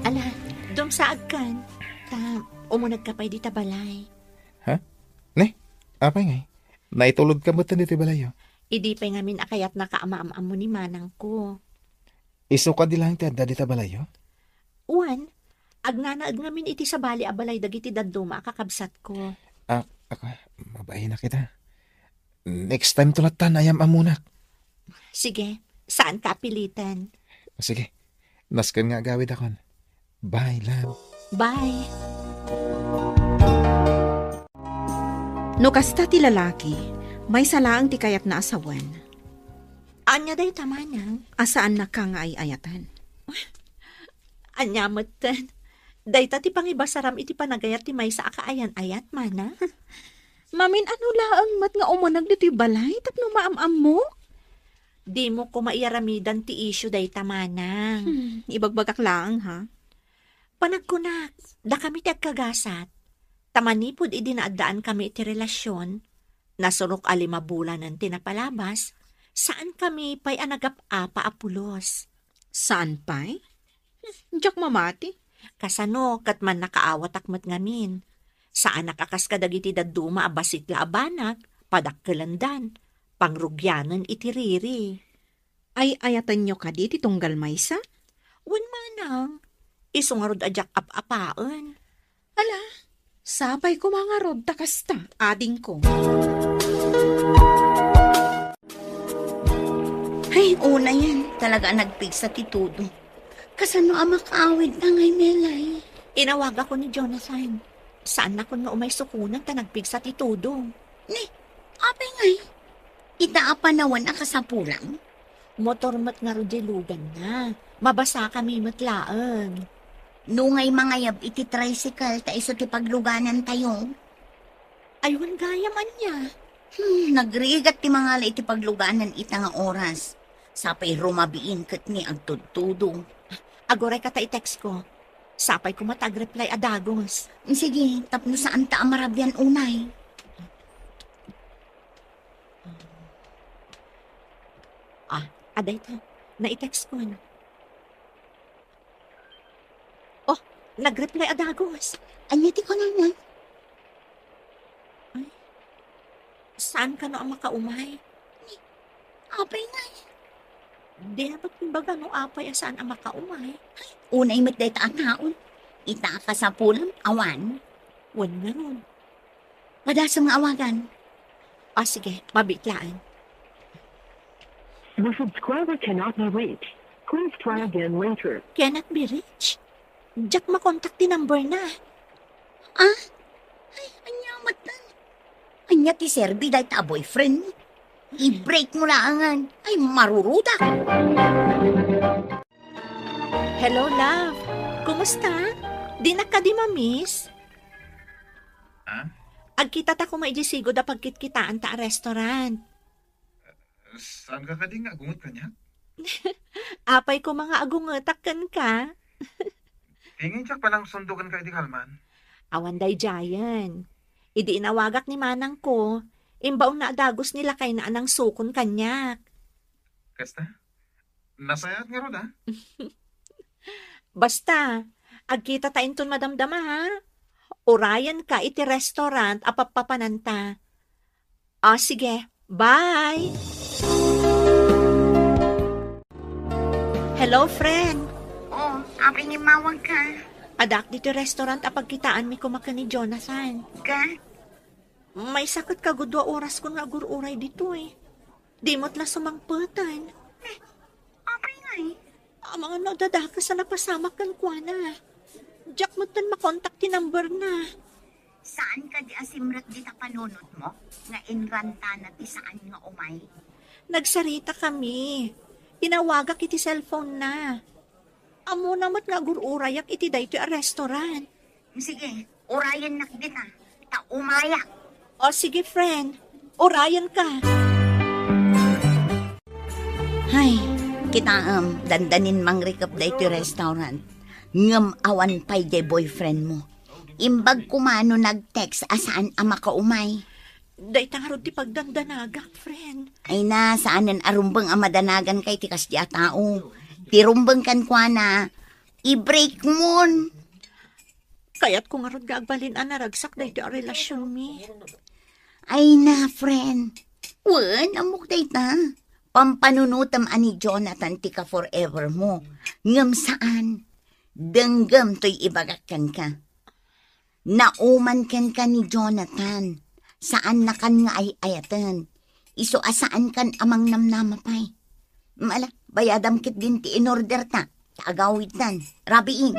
Ala, dumsaag kan. Umunag ka pa'y di tabalay. Ha? Ne? Apay ngay? Naitulog ka mo dito balayo? Idi pa'y ngamin akayat na kaama-am mo ni manang ko. Iso ka di lang ti adda dita balayo? Uwan, agnanaag ngamin iti sa bali abalay dagiti dadduma kakabsat ko. Ako, mabahay na kita. Next time tulatan, ayam amunak. Sige, saan ka pilitan? Sige, naskan nga gawid akon. Bye, love. Bye. No kasta ti lalaki, may salaang ti kayat na asawan. Anya day tamanang? Asaan na ka nga ay ayatan? Anyamatan. Dayta ti pangibasaram iti panagayat ti may sa akaayan-ayat, mana? Mamin, ano laang mat nga umanag dito'y balay tapno maam-am mo? Di mo ko maiyaramidan ti issue dayta, manang. Ibagbagak lang, ha? Panagkunak, da kami ti agkagasat. Tamanipod idinaadaan kami iti relasyon. Nasurok a 5 bulanan tinapalabas. Saan kami pa'y anagap-apa apulos? Saan pa'y? Diyak mamati. Kasano, kat man nakaawat akmat ngamin. Saan nakakas kadagiti dadduma abasit la abanak, padakkelandan, pangrugyanan itiriri. Ay ayatan nyo ka di titunggal maysa? Wan manang, isungarod ajak ap-apaan. Ala, sapay ko mga rod takasta, ading ko. Ay, una yan. Talaga nagpigsa ti Tudo. Kasano ang makaawid na ngay Melay? Inawag ako ni Jonathan. Saan na kun nga umay sukunan ta nagpigsa ti Tudo? Ni, apay ngay. Itaapanawan ang kasapulang. Motor mat nga rudilugan na. Mabasa kami matlaang. Nungay mangayab iti tricycle ta iso ti pagluganan tayo. Ayun gaya man niya. Nagrigat ti mga iti pagluganan ita nga oras. Sapay rumabiin kat ni agtudtudong. Agoray ka ta i-text ko. Sapay ko matag-reply adagos. Sige, tapno saan ta amarabyan unay. Aday ta. Na-i-text ko. Oh, Nag-reply adagos. Anya ti ko na. Saan ka no ang makaumay? Apay na. Di na ba't kumbaga no apay saan ang makaumay? Unay met dayta ang haon. Ita ka sa pulam, awan. Wan nga ron. Padasang nga awagan. O sige, mabiglaan. The subscriber cannot be reached. Please try again later. Cannot be reached. Jack makontak ti number na. Ay, anya matan. Anya ti Serbi dayta boyfriend. I-break mo laangan. Ay, maruruta. Hello, love. Kumusta? Di na ka di ma-miss? Ha? Agkita ta ko maijisigo da pagkitkitaan ta a restaurant. Saan ka kading nga? Gungot ka niya? Apay ko mga agungetakan ka. Tingin siya palang sundukan ka di Kalman. Awanday Jayan. Idi inawagak ni manang ko. Imbaong na adagos nila kay na anang sukon kanyak. Kasta? Nasayat nga ron, ha? Basta, agkita ta inton madamdama ha. Orayan ka iti restaurant apapapananta. Sige, bye! Hello, friend. Oh, apay ni mawag ka. Adak dito restaurant apagkitaan mi kumaka ni Jonathan. Ka? May sakit ka gudwa oras ko nga agururay dito eh. Di mo't la sumangputan. Apay nga eh. Ang mga nagdadaka sa napasamak kan kwa na. Jack mo't tan makontak ti number na. Saan ka di asimrat di ta panunod mo? Nga inranta na ti saan nga umay? Nagsarita kami. Inawagak iti cellphone na. Amo namat nga agururayak iti dayto a restaurant. Sige, orayan nakdita. Ta umayak. O sige friend, orayan ka. Hay, kita dandanin mangrikap dayto restaurant. Ngam awan pay de boyfriend mo. Imbag kumano nag-text asaan ang makaumay. Dayta nga ron ti pagdandanagak, friend. Ay na, saanan arumbang ang madanagan kay tikas di atao. Tirumbang kan kwa na, i-break mo. Kaya't kung nga ron gagbalin ang naragsak dayto a relasyon mi. Ay na, friend. Wan, amok dayta. Pampanunutam ani Jonathan tika forever mo. Ngam saan? Denggam to'y ibagakan ka. Nauman kan ka ni Jonathan. Saan na kan nga ay ayatan. Iso asaan kan amang namnamapay. Mala, bayadam kit din ti in-order ta. Taagawid tan. Rabiin.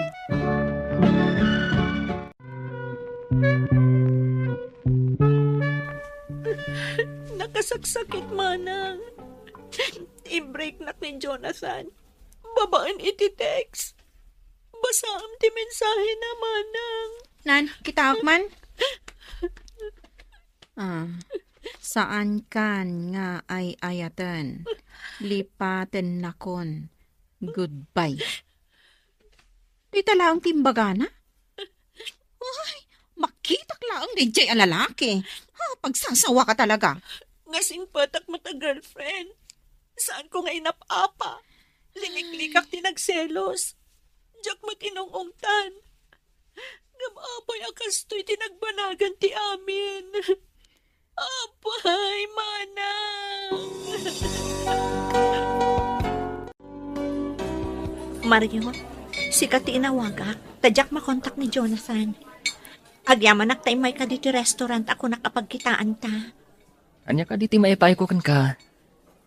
Nakasaksakit manang. I-break na ni Jonathan. Babaan iti text. Basaam ti mensahe na manang. Nan, kita man? Saan kan nga ay ayatan? Lipaten nakon. Goodbye. Di talaang timbagana? Ay, makitak laang di jay alalaki. Pagsasawa ka talaga. Ngasing patak mata girlfriend. Saan ko nga inapapa? Liniklikak ti nagselos. Diyak matinong-ungtan. Gamapay akastoy tinagbanagan ti amin. Apay, manang! Mario, sikat ti inawagak. Tadyak makontak ni Jonathan. Agyaman naktay may ka dito restaurant ako nakapagkitaan ta. Anya ka diti maipay ko kan ka.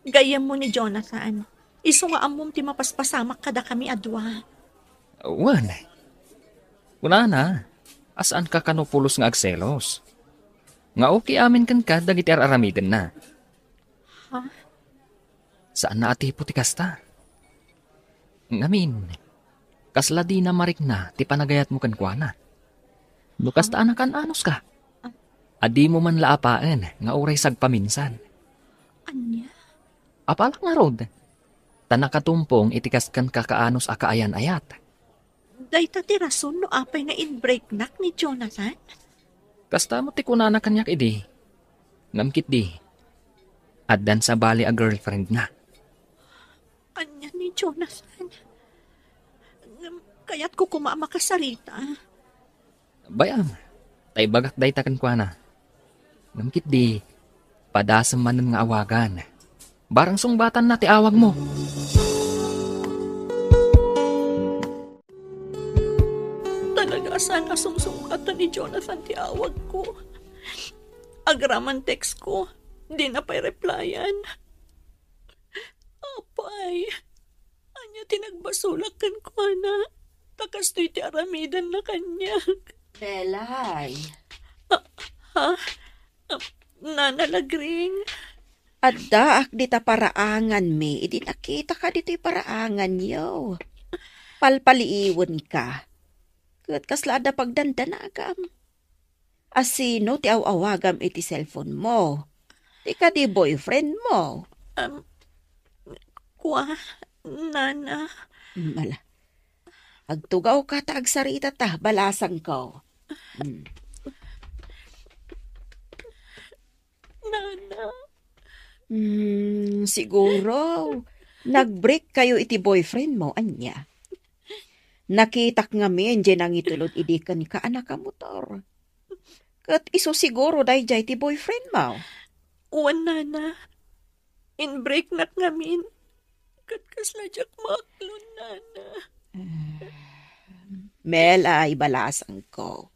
Gayam mo ni Jonathan. Iso nga amom ti mapaspasamak kada kami adwa. Wan. Kuna na. Asaan ka kanupulos nga agselos? Nga okay amin kan ka dagiti aramiden na. Ha? Saan na ati puti kasta? Ngamin. Kasla di na marik na ti panagayat mo kan kwa na. Lukas taan kan anos ka. Adi mo man laapaan nga uray sagpaminsan. Anya? Apalak nga rod. Tanakatumpong itikas kan kakaanos akaayan ayat. Dayta ti rason no apay nga in-break nak ni Jonathan? Kasta mo ti kunana kanyak idi. Ngamkit di. Addan sa bali a girlfriend na. Anya ni Jonathan? Kaya't ko makasarita. Bayam, tay bagak day takan kuana. Namkit di, padasam manan nga awagan. Barang sungbatan na ti awag mo. Talaga saan nga sungsungkatan ni Jonathan ti awag ko. Agraman text ko, di na pa'y replyan. Apay, anya tinagbasulak kan ko na. Takas to'y ti aramidan na kanya. Belay. Nanalagring. Adda, ak dita paraangan mi. Idi nakita ka dito'y paraangan yo. Palpaliiwan ka. Kat kaslada pagdandanagam. Asino ti awawagam iti cellphone mo. Di ka di boyfriend mo. Nana. Mala. Agtugaw ka ta agsarita ta, balasang ko. Nana. Siguro, nag-break kayo iti boyfriend mo, anya. Nakitak nga min, dyan ang itulod idikan ka anak ka motor. Kat iso siguro dahi jay ti boyfriend mo. Uwan, Nana. In break na ngamin. Kat kasladyak maklon, Nana. Mel ay balasang ko.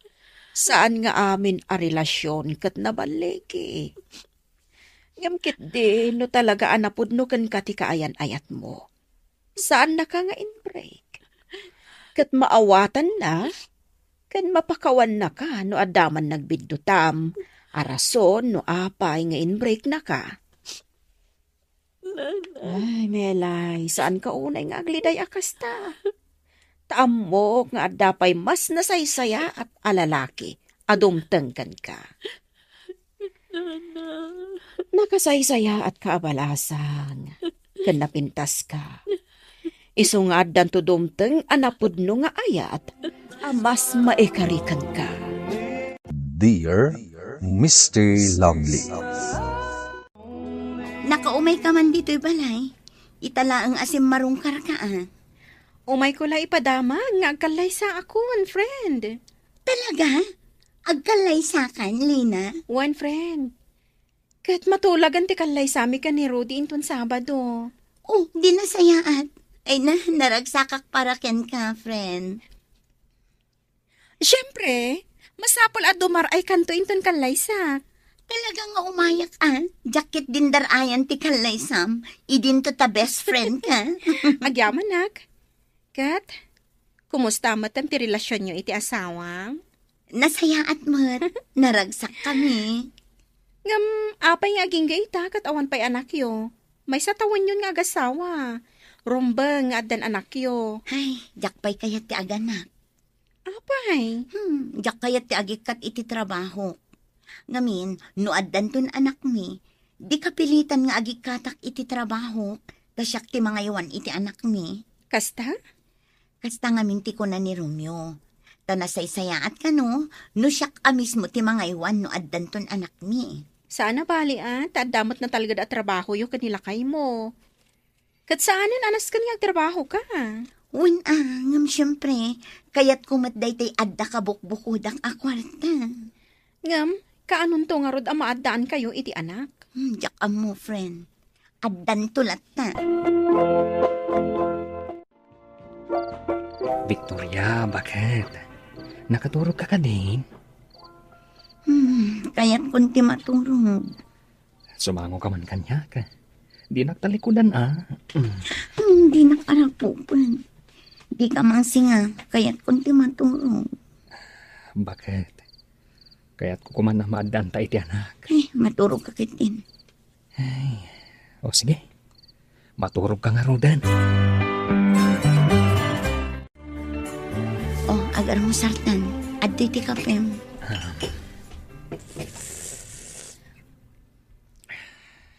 Saan nga amin a relasyon kat nabaliki? Ngamkit di, no talaga anapod no kan kati kaayan-ayat mo. Saan na ka nga in break? Kat maawatan na, kan mapakawan na ka no adaman nagbiddutam, arason no apay nga in break na ka. Nana. Ay, Melay, saan ka unay nga agliday akasta? Taam mo nga adapay mas nasaysaya at alalaki, adumtengkan ka. Nana. Nakasaysaya at kaabalasang, kan napintas ka. Isungad dan to dumteng anapod no nga ayat, amas maekarikan ka. Dear Mr. Lovely. Nakaumay ka man dito'y balay. Itala ang asim marungkar ka Umay ko la ipadama, nga agkalay sa akon, friend. Talaga? Agkalay sa kan, Lina? One friend. Kat matulagan ti kalay sami ka ni Rudy inton Sabado. Oh, di nasayaat. Ay naragsakak para ken ka, friend. Siyempre, masapol at dumar ay kanto inton kalay sak. Talagang nga umayak Jacket din darayan ti kalay sam. Idin to ta best friend ka. Agyaman nak. Kat, kumusta matam ti relasyon nyo iti asawa? Nasayaat mo't. Naragsak kami. Ngam, apay nga aging gaita kat awan pa'y anak yo. May satawan yun nga agasawa. Rumbang nga adan anak yo. Ay, jakpay kayat ti aganak. Apay? Jak kayat ti agikat iti trabaho. Ngamin, no adan ton anak mi, di kapilitan nga agikatak iti trabaho, kasyak ti mga iwan iti anak mi. Kasta? Kasta ngamin ti ko na ni Romeo. Tanasaysayaat ka no syak amis mo ti mga iwan no adan ton anak mi. Sana bali tadamot na talaga da trabaho yo kanila kay mo. Kat saanan anas kan nga trabaho ka? Wen ngam syempre, kayat kumatday tay adda ka bukbukudak a kwarta. Ngam, kaanon to nga rod maadaan kayo iti anak? Jak mo, friend. Addan tulat na. Victoria, bakit? Nakaturog ka din? Kaya't kunti maturog. Sumango ka man kanya ka. Di nagtalikudan Di nakarapupan. Di ka mang singa, kaya't kunti maturog. Bakit? Kaya't kukuman na maadaan tayo iti anak. Maturog ka kitin. O sige, maturog ka nga rodan. Agar mo sartan, adto iti kapem.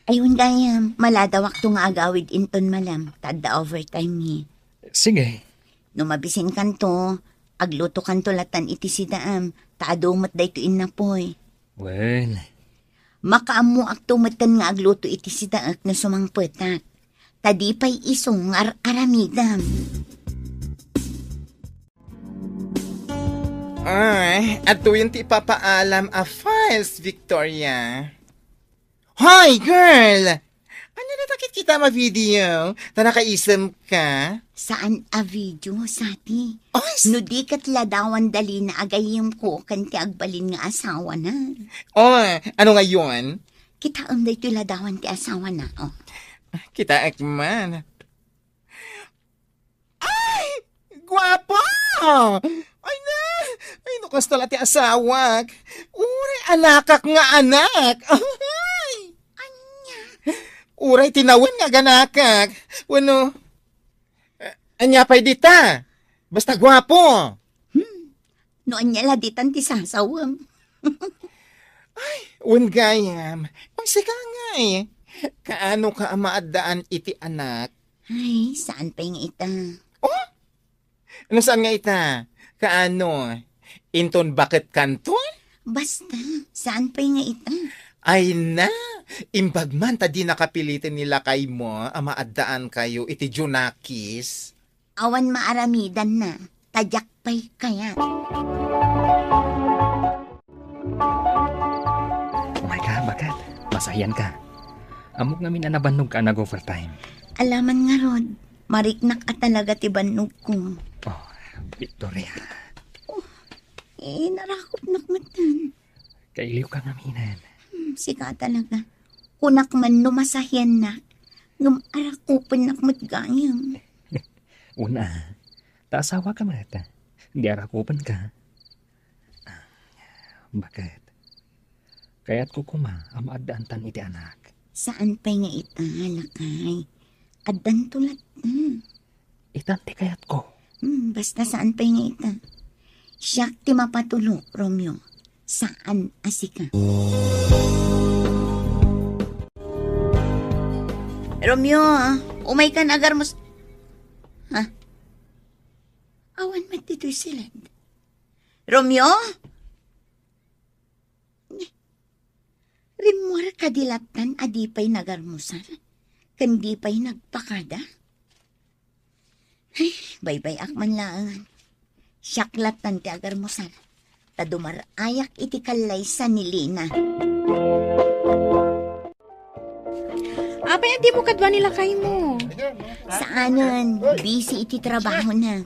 Ayun gayam, maladawak to nga agawid inton malam, tadda overtime ni. Sige. No mabisin kanto, agluto kanto latan iti sidaam, taadumot da ito inapoy. Well. Makaamu aktumatan nga agluto iti sidaak na sumangpetak. Tadipay isong aramidam. Ay, ato yung ti papaalam a files, Victoria. Hoy, girl! Ano na takit kita ma-video? Ta nakaisam ka? Saan a video, Sati? No di katladawan dali na agayim ko kan ti agbalin nga asawa na. Oh, ano ngayon? Kita am da ito ladawan ti asawa na. Oh. Kita akman. Ay! Gwapo! Ay na! Ay, nukas tala ti asawak. Uray, anakak nga anak. Ay! Anya? Uray, tinawan nga ganakak. Wano? Anya pa'y dita. Basta gwapo. No anya laditan ti sasawam. Un gayam. Ang sika nga eh. Kaano ka amaadaan iti anak? Ay, saan pa yung ita? Oh? Ano saan nga ita? Kaano? Inton bakit kanton? Basta, saan pa yung ita? Ay na! Imbag man tadi nakapilitin nila kay mo, amaadaan kayo iti Junakis. Awan maaramidan na. Tadyak pa'y kaya. Oh my God, bakit? Masayan ka. Amok ngamin na nabanog ka nag-overtime. Alaman nga, Rod. Mariknak at talaga ti banog ko. Oh, Victoria. Narakot nakmatan. Kailiw ka ngaminan. Sika talaga. Kunak man lumasahyan na. Ngam arakupan nakmatgayam. Una, taasawa ka mata. Hindi arakupan ka. Bakit? Kaya't ko kuma, amaadaan tan iti anak. Saan pa nga ita, lakay? Adan tulat na. Itanti kayat ko. Basta saan pa nga ita? Siyak ti mapatulo, Romeo. Saan asika? Romeo, umay ka na agar mo... Ha? Awan matito'y silad. Romeo? Rimwar kadilatan adipay nagarmusal. Kandi pa'y nagpakada. Ay, baybay akman laangan. Siyaklatan ti agarmusal. Tadumarayak iti kalay sa nilina. Apay, di mo kadwa nila kayo mo. Saanan? Busy iti trabaho na.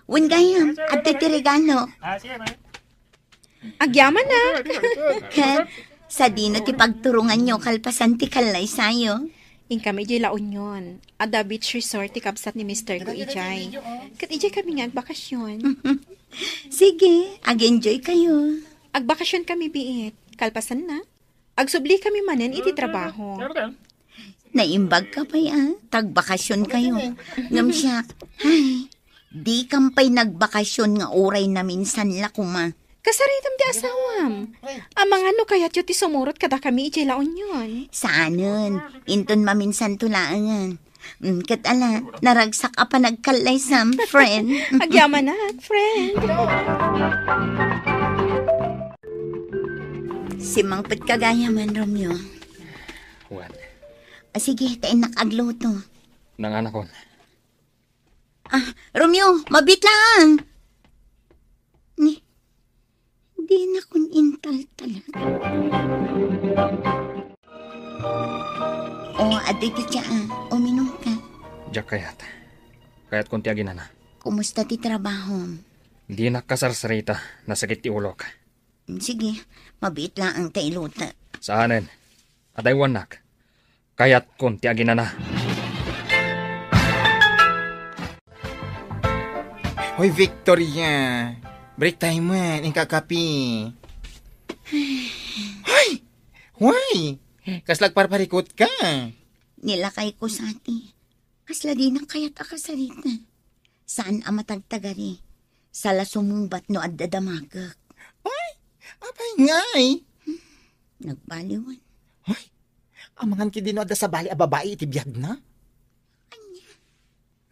Wangayam, at titirigano. Agyaman na. Kat, sa dino ti pagturungan nyo kalpasan ti kalay sayo. In kami di La Union. Ada beach resort ti kabsat ni Mr. Ko Ijay. Kat Ijay kami nga agbakasyon. Sige, ag-enjoy kayo. Agbakasyon kami biit. Kalpasan na. Agsubli kami manen iti trabaho. Naimbag ka pa ya. Tagbakasyon kayo. Ngam siya, ay, di kampay nagbakasyon nga oray na minsan lakuma. Kasaritam di asawam. Amang ano kaya ti sumurot kada kami iti La Union. Saanon, inton maminsan tulaangan. Kat ala, naragsak ka pa nagkalay sam, friend. Agyaman na, friend. Si Mangpit kagaya man, Romeo. What? Sige, tain nakagluto. Nanganakon. Romeo, mabit lang. Di na kun intal talaga. Aday ti tiya, uminom ka. Diyak kayat. Kayat kung tiyagin na. Kumusta ti trabaho? Di nakasarsarita, nasakit ti ulo ka. Sige, mabit lang ang tailuta. Saanin? Aday wanak. Kayat kung tiyagin na. Hoy, Victoria. Break time man, yung kakapi. Hoy! Hoy! Kaslag parparikot ka. Nilakay ko sa ati. Kasla di nang kayat akasarita. Saan amatagtagari? Sala sumumbat no adda damagak. Ay! Apay ngay! Nagbaliwan. Hoy! Amangan ki din no adda sa bali a babae iti biyag na? Anya?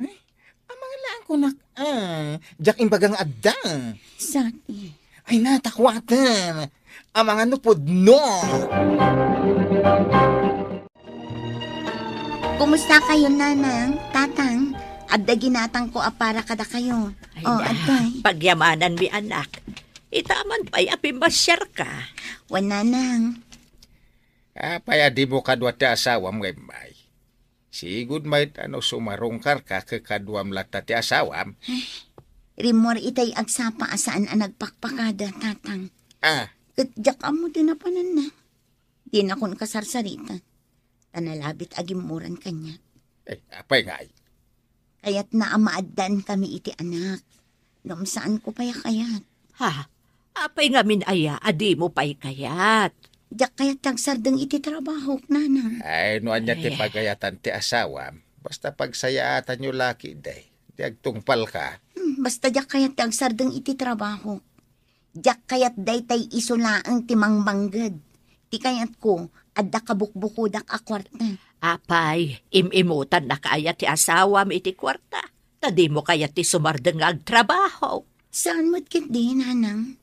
Ay! Amangan lang ko nak. Diyak imbagang adda. Sati. Ay natakwatan. Amangan no podno. Kumusta kayo, nanang, tatang? Adda ginatang ko para kada kayo. Aday. Pagyamanan mi anak. Itaman pa'y apimasyar ka. Wananang. Apay adi mo kadwa ti asawam ngay may. Sigud may sumarungkar ka kadwam lata ti asawam. Rimor itay agsapa asaan ang nagpakpakada, tatang. Katjak amo din na panan na. Di na kon kasarsarita. Tanalabit agimuran kanya. Apay ngay. Kaya't naamaadan kami iti anak. Noong saan ko paya kayat. Ha? Apay nga minaya, adi mo pa'y kayat. Diyak kaya't tagsardeng iti trabaho, nanang. Ay, noan niya ti pagayatan ti asawam. Basta pagsayaatan nyo laki day. Di agtungpal ka. Basta diyak kaya't tagsardeng iti trabaho. Diyak kaya't daytay isulaang ti mangbanggad. Ti kayat ko, adda kabukbukudak akwarta. Apay, imimutan na kaya ti asawam iti kwarta. Tadi mo kaya ti sumardeng agtrabaho. Saan mo't kit di, nanang?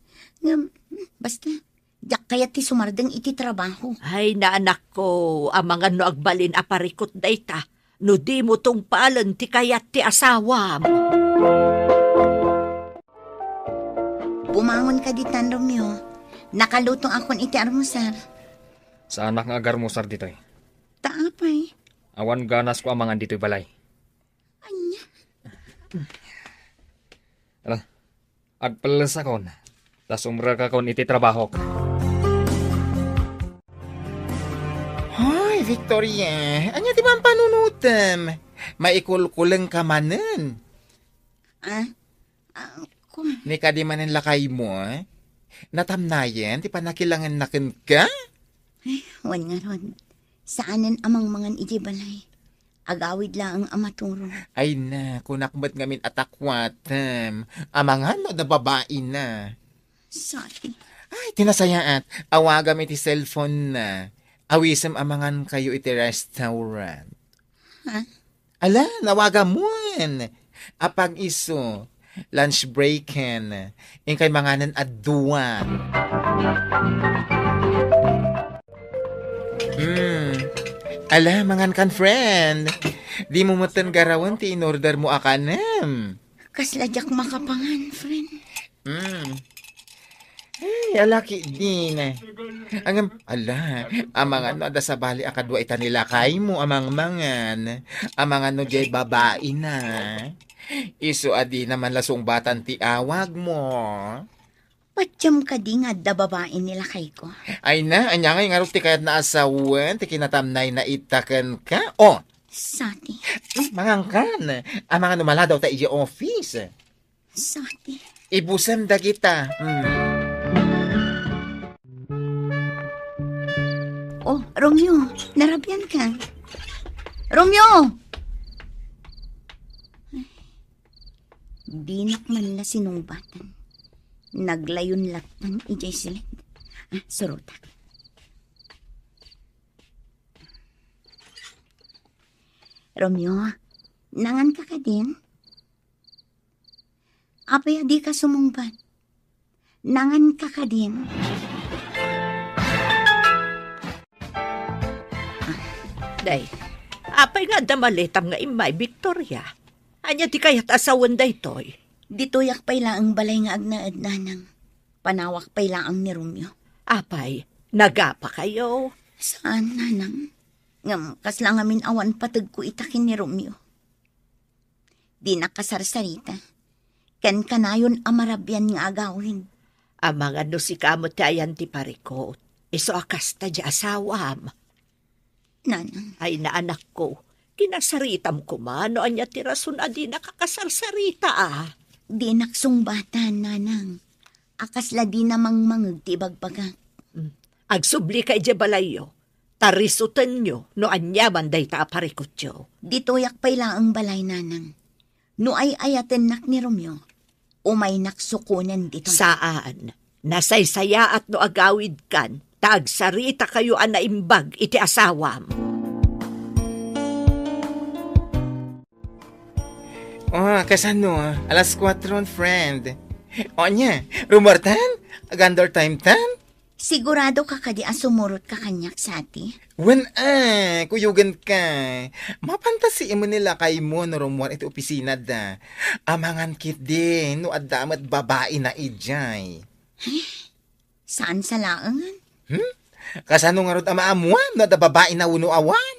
Basta, diyak kaya't ti sumardeng iti trabaho. Ay, naanak ko, ang mga no agbalin aparikot dayta. No di mo tong palan ti kayat ti asawam. Bumangon ka ditan, Romeo. Nakalutong akon iti armusar. Sa anak nga agarmusar ditoy. Taapay. Awan ganas ko amangan dito'y balay. Anya? Ala, agpalas akon. Tas umra ka kon iti trabaho. Hoy, Victoria. Anya di man panunutem? Maikulkuleng ka manen. Ni ka di manen lakay mo, natamnayen, ti panakilangan nakin ka? Wan nga ron. Saanan amang mangan iti balay? Agawid lang ang amaturo. Ay na, kunakbat ngamin atakwatem. Amangan no na babae na. Sati. Ay, tinasayaat. Awagam iti cellphone na. Awisam amangan kayo iti restaurant. Ha? Ala, nawagam mo. Apag iso. Lunch breaken. Ingkay manganan aduan. Ala, mangan kan friend. Di mo matan garawan ti in-order mo akanem. Kasladyak makapangan, friend. Ay, alaki din. Amangan no da sa bali akadwa ita nilakay mo amang mangan. Amangan no jay babae na. Isu adi naman lasong batan ti awag mo. Patyam ka di nga da babae nilakay ko. Ay na, anya nga yung ti kayat na asawan, ti kinatamnay na itakan ka. Oh! Sati. Mangangkan. Mga numala daw ta iya office. Sati. Ibusam da kita. Oh, Romeo, narabyan ka. Romeo! Dinak man na sinumbatan. Naglayon latan ijay silid. Surutak. Romeo, nangan ka ka din? Apay di ka sumungbat. Nangan ka ka din? Day, apay nga damalitam nga imay, Victoria. Anya di kaya't asawan day toy. Ditoyak pay laang balay nga agnaad nanang. Panawak pay laang ni Romeo. Apay, nagapa kayo? Saan, nanang? Ngam, kaslang amin awan patag ko itakin ni Romeo. Di nakasarsarita. Ken kanayon amarabyan nga agawin. Amang ano si kamot tayan ti parikot. Iso akas ta di asawam. Nanang. Ay na anak ko, kinasaritam ko man no anya ti rason adi nakakasarsarita Di naksungbatan, nanang. Akasla di namang mangag ti bagbagak. Agsubli kay di balayo. Tarisutan nyo no anya banday ta aparikot yo. Ditoyak pay laang balay, nanang. No ay ayaten nak ni Romeo. Umay naksukunan dito. Saan? Nasaysaya at no agawid kan. Tagsarita kayo anaimbag iti asawam. Oh, kasano? Alas 4 friend. O niya, rumortan? Agandor time tan? Sigurado ka kadi asumurot ka kanyak sa ati? Kuyugan ka. Mapantasi mo nila kay mo no rumuan iti opisina da. Amangan kit din, no adamat babae na ijay. Saan sa laangan? Kasano nga rod amaamuan na da babae na uno awan?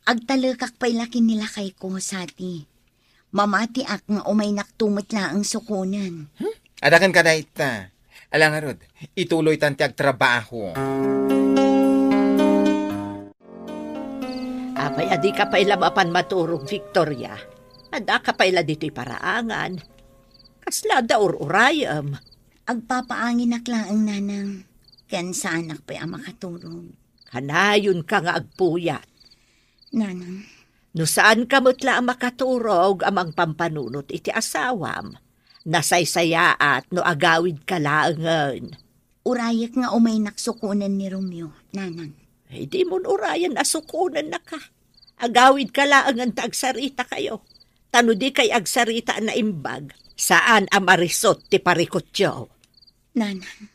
Agtalakak pa'y laki nila kay ko, sati. Mamati ak nga umay naktumot laang sukunan. Adakan ka na ita. Alang nga rod, ituloy tanti ag trabaho. Apay adi ka pa'y lamapan maturog, Victoria. Ada ka pa'y la dito'y paraangan. Kasla da urayam. Agpapaangin akla ang nanang. Kan sa anak pa'y ang makaturog. Kanayon ka nga agpuya. Nanang, No saan kamutla ang makaturog amang pampanunot iti asawam. Nasaysayaat no agawid ka laangan. urayak nga umay naksukunan ni Romeo, nanang. Di mo urayan asukunan na ka. Agawid ka laangan ta agsarita kayo. Tano di kay agsarita na imbag. Saan ang marisot ti parikotyo? Nanang.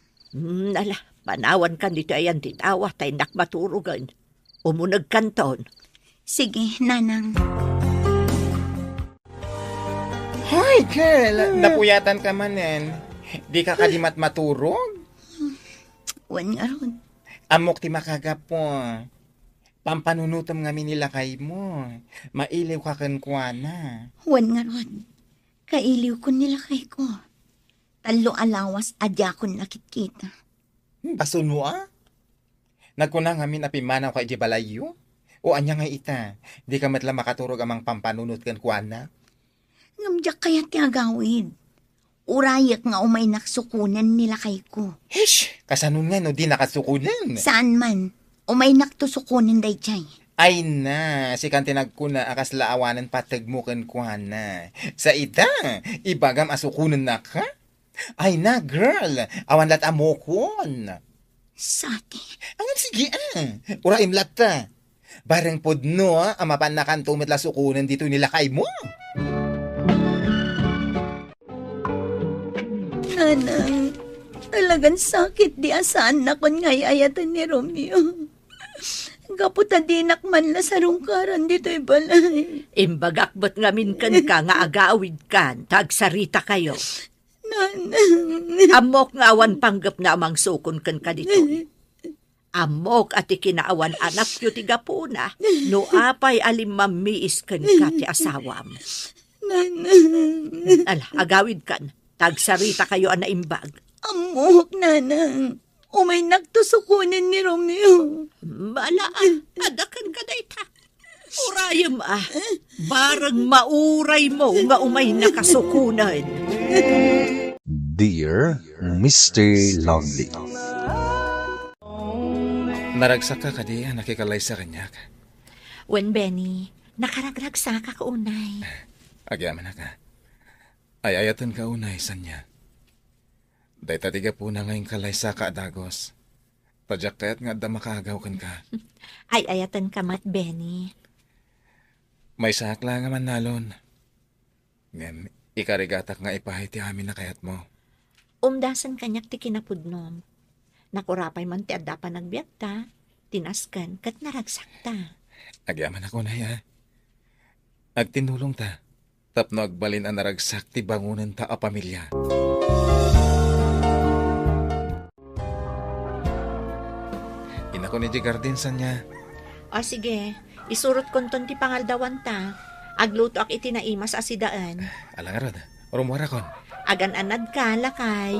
Nala, panawan kan dito ayan tinawa tayo nakmaturugan. Umunag kanton. Sige, nanang. Hoy, girl! Napuyatan ka manen. Di ka kadimat maturog? Wan nga ron. Amok ti makagapo. Pampanunutom nga minilakay mo. Mailiw ka kankwana. Wan nga ron. Kailiw ko nila kay ko. Talo alawas adya ko nakikita. Basun mo Nagkuna nga min apimanaw kay di balayo? O anya nga ita, di ka matla makaturog amang pampanunot kankwana? Ngamdyak kaya ti agawid. Urayak nga umay naksukunan nila kay ko. Hish! Kasanun nga no di nakasukunan. Saan man? Umay naktusukunan day chay. Ay na, si kan tinagkuna akas laawanan patag mo kankwana. Sa ita, ibagam asukunan na ka? Ay na, girl, awan lat amokon. Sati. Angan sige uraim lat ta. Bareng podno amapan na kan tumit la sukunan dito nila kay mo. Nanang, talagang sakit di asaan na kon ngay ayatan ni Romeo. Kaputa dinak man la sa rungkaran dito'y balay. Imbagakbot ngamin kan ka nga agawid kan, tagsarita kayo. Nanang. Amok nga awan panggap na amang sukon kan ka dito. Amok at ikinaawan anak yu tigapuna, no apay alimamiis kan ka ti asawam. Nanang. Ala, agawid kan, tagsarita kayo ana imbag. Amok, nanang. Umay nagtusukunin ni Romeo. Malaan, adakan ka na ita. Urayam barang mauray mo nga umay nakasukunan. Dear Mr. Lovely, Naragsak ka kadi, nakikalay sa kanya. Wen, Benny, nakaragragsa ka kaunay. Agyaman na ka. Ay ayatan ka unay sanya. Day tatiga po na ngayong kalay sa kaadagos. Tadyak kaya't nga da makagaw kan ka. Ay ayatan ka mat, Benny. May sakla nga man nalon. Ngem, ikarigatak nga ipahay ti amin na kayat mo. Umdasan kanyak ti kinapudnom. Nakurapay man ti adda pa nagbiagta. Tinaskan kat naragsakta. Agyaman ako na ya. Agtinulong ta. Tapno agbalin ang naragsak ti bangunan ta a pamilya. Inako ni Jigardin sa niya. O sige, isurot konton ti pangaldawan ta. Agluto ak itinaimas asidaan. Alang arod, rumura kon. Agan-anad ka, lakay.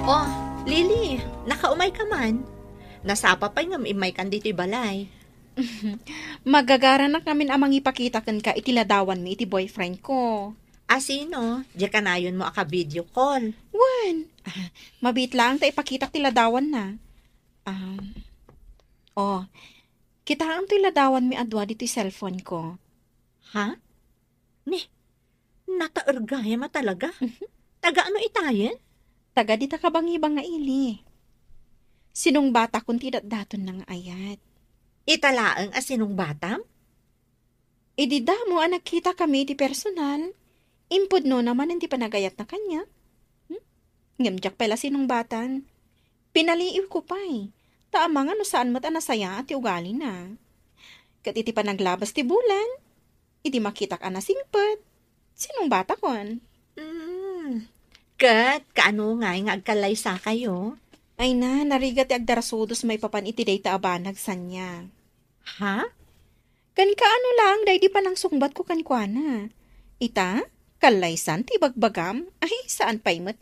Oh, Lily, nakaumay ka man. Nasapa pa'y ngam imay kan dito'y balay. Magagaranak namin amang ipakita kan ka itiladawan mi iti boyfriend ko. Sino? Diya ka na yun mo aka video call. Wan, mabit lang ta ipakita tiladawan na. Kita ang tiladawan mi adwa dito'y cellphone ko. Ha? Ni, nataergaya ma talaga? Taga ano itayen? Taga di ta kabangibang nga ili. Sinong bata kung daton ng ayat. Italaang asinong batam? Idida mo ang nakita kami di personal. Impod no naman hindi pa nagayat na kanya. Ngamjak pala sinong batan. Pinaliiw ko pa Taamang ano saan mat anasaya at ugali na. Kat iti pa naglabas ti bulan. Idi makitak anasingpet. Sinong bata kon? Kat, kaano nga agkalaysa kayo? Ay na, narigat ti agdarasudos may papan iti dayta abanag sanya. Ha? Kan kaano lang, day di pa nang sungbat ko kan kuana. Ita, kalaysan ti bagbagam. Ay, saan pa imot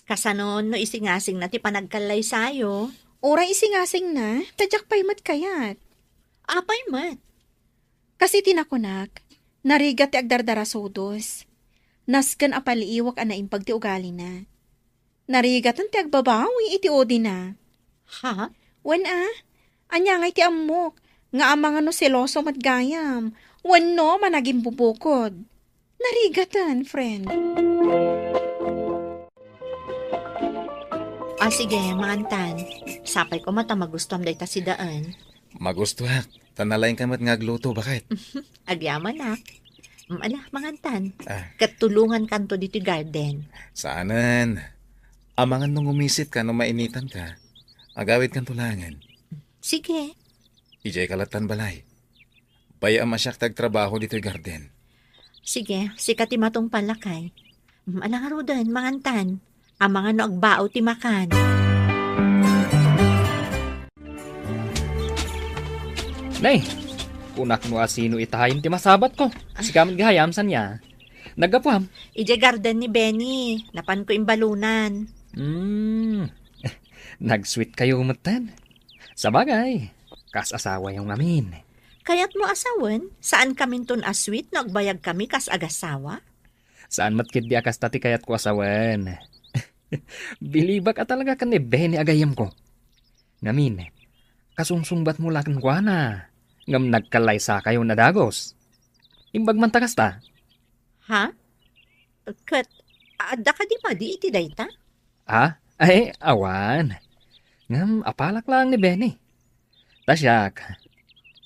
Kasanon no isingasing na ti panagkalaysayo. Ora isingasing na, tadyak pa imot kayat. Apay mat. Kasi tinakunak, narigat ti agdardarasudos. Nasken apaliiwak ana impag ti ugali na. Narigatan ti agbabawi iti odi na. Ha? Wen anya ngay ti amok, nga amang ano seloso matgayam. Wen no managing bubukod. Narigatan, friend. Sige, mantan. Sapay ko mata magustom day ta si daan. Magustuhak. Tanalain ka mat ngagluto, bakit? Agyaman na. Mangantan. Katulungan kanto dito garden. Saanan? Amangan nung umisit ka, nung mainitan ka. Agawid kang tulangan. Sige. Ijay kalatan balay. Baya masyak tagtrabaho dito garden. Sige, sikat ti matong palakay. Alang arudan, mangantan. Amangan no agbao ti makan. Nay, kunak mo asino itahayin ti masabat ko. Si kamit gahayam san ya. Nagapuham. Ije garden ni Benny. Napan ko imbalunan. Nag-sweet kayo umatan. Sabagay, kas asawa yung namin. Kaya't mo asawan? Saan kami ton asweet no agbayag kami kas agasawa? Saan matkid di akas tati kayat ko asawan? Bilibak at talaga kan ni Benny agayam ko. Ngamin, kasungsungbat mo lakan ko na. Ngam nagkalaysa kayo na dagos. Imbag man tagas ta. Ha? Kat, ada ka di pa di iti dayta? Ay, awan. Ngam, apalak lang ni Benny. Tasyak,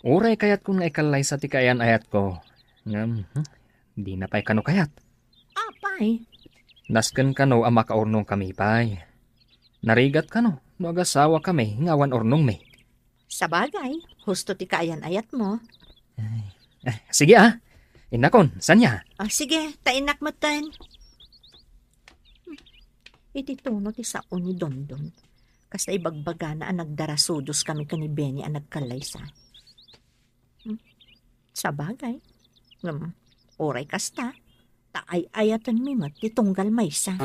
uray kayat kung naikalaysa ti kayan ayat ko. Ngam, di na pa'y kano kayat. Apay? Nasken kano ang makaurnong kami pa'y. Narigat kano, no agasawa kami, ngawan ornong me. Sabagay, husto ti kayan ayat mo. Sige Inakon, sanya? Sige, tainak matan. Iti tuno ti sao ni Dondon. Kasta ibagbaga na ang nagdarasudos kami kani Benny ang nagkalaysa. Sabagay. Oray kasta. Taay-ayatan mimat ti tunggal maysa.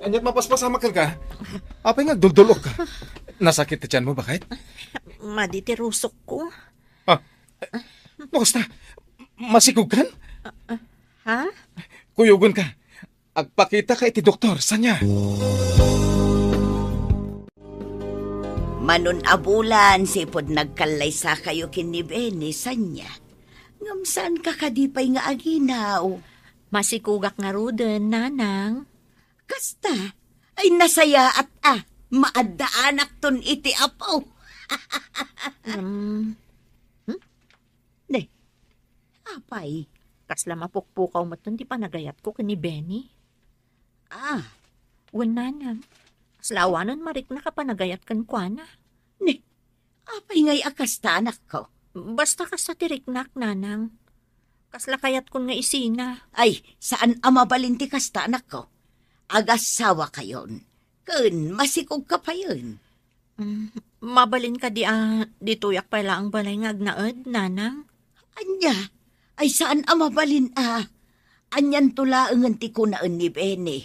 Anyat mapaspasama ka. Apay ngagduldulok ka. Nasakit ti tiyan mo, bakit? Maditirusok ko. Basta, masikog kan? Ha? Kuyugon ka. Agpakita ka iti doktor, sanya? Manon abulan, sipod nagkalaysa kayo kini Benny, sanya. Ngamsan ka kadipay nga aginaw. Masikugak nga ruden, nanang. Kasta, ay nasaya at maadaanak ton iti apaw. Ne, apay. Kasla mapukpukaw mo di pa nagayat ko kani Benny. Wala na. Kaslawanan marik na ka pa nagayat kan kwa na. Ne, apay ngay akasta anak ko. Basta ka sa tiriknak, nanang. Kasla kayat kun nga isina. Ay, saan amabalinti kasta anak ko? Agasawa kayon. Kun, masikog ka pa yun. Mabalin ka di tuyak pala ang balay nga agnaed, nanang. Anya, ay saan amabalin Anyan tulaangan ti ko naan ni Benny.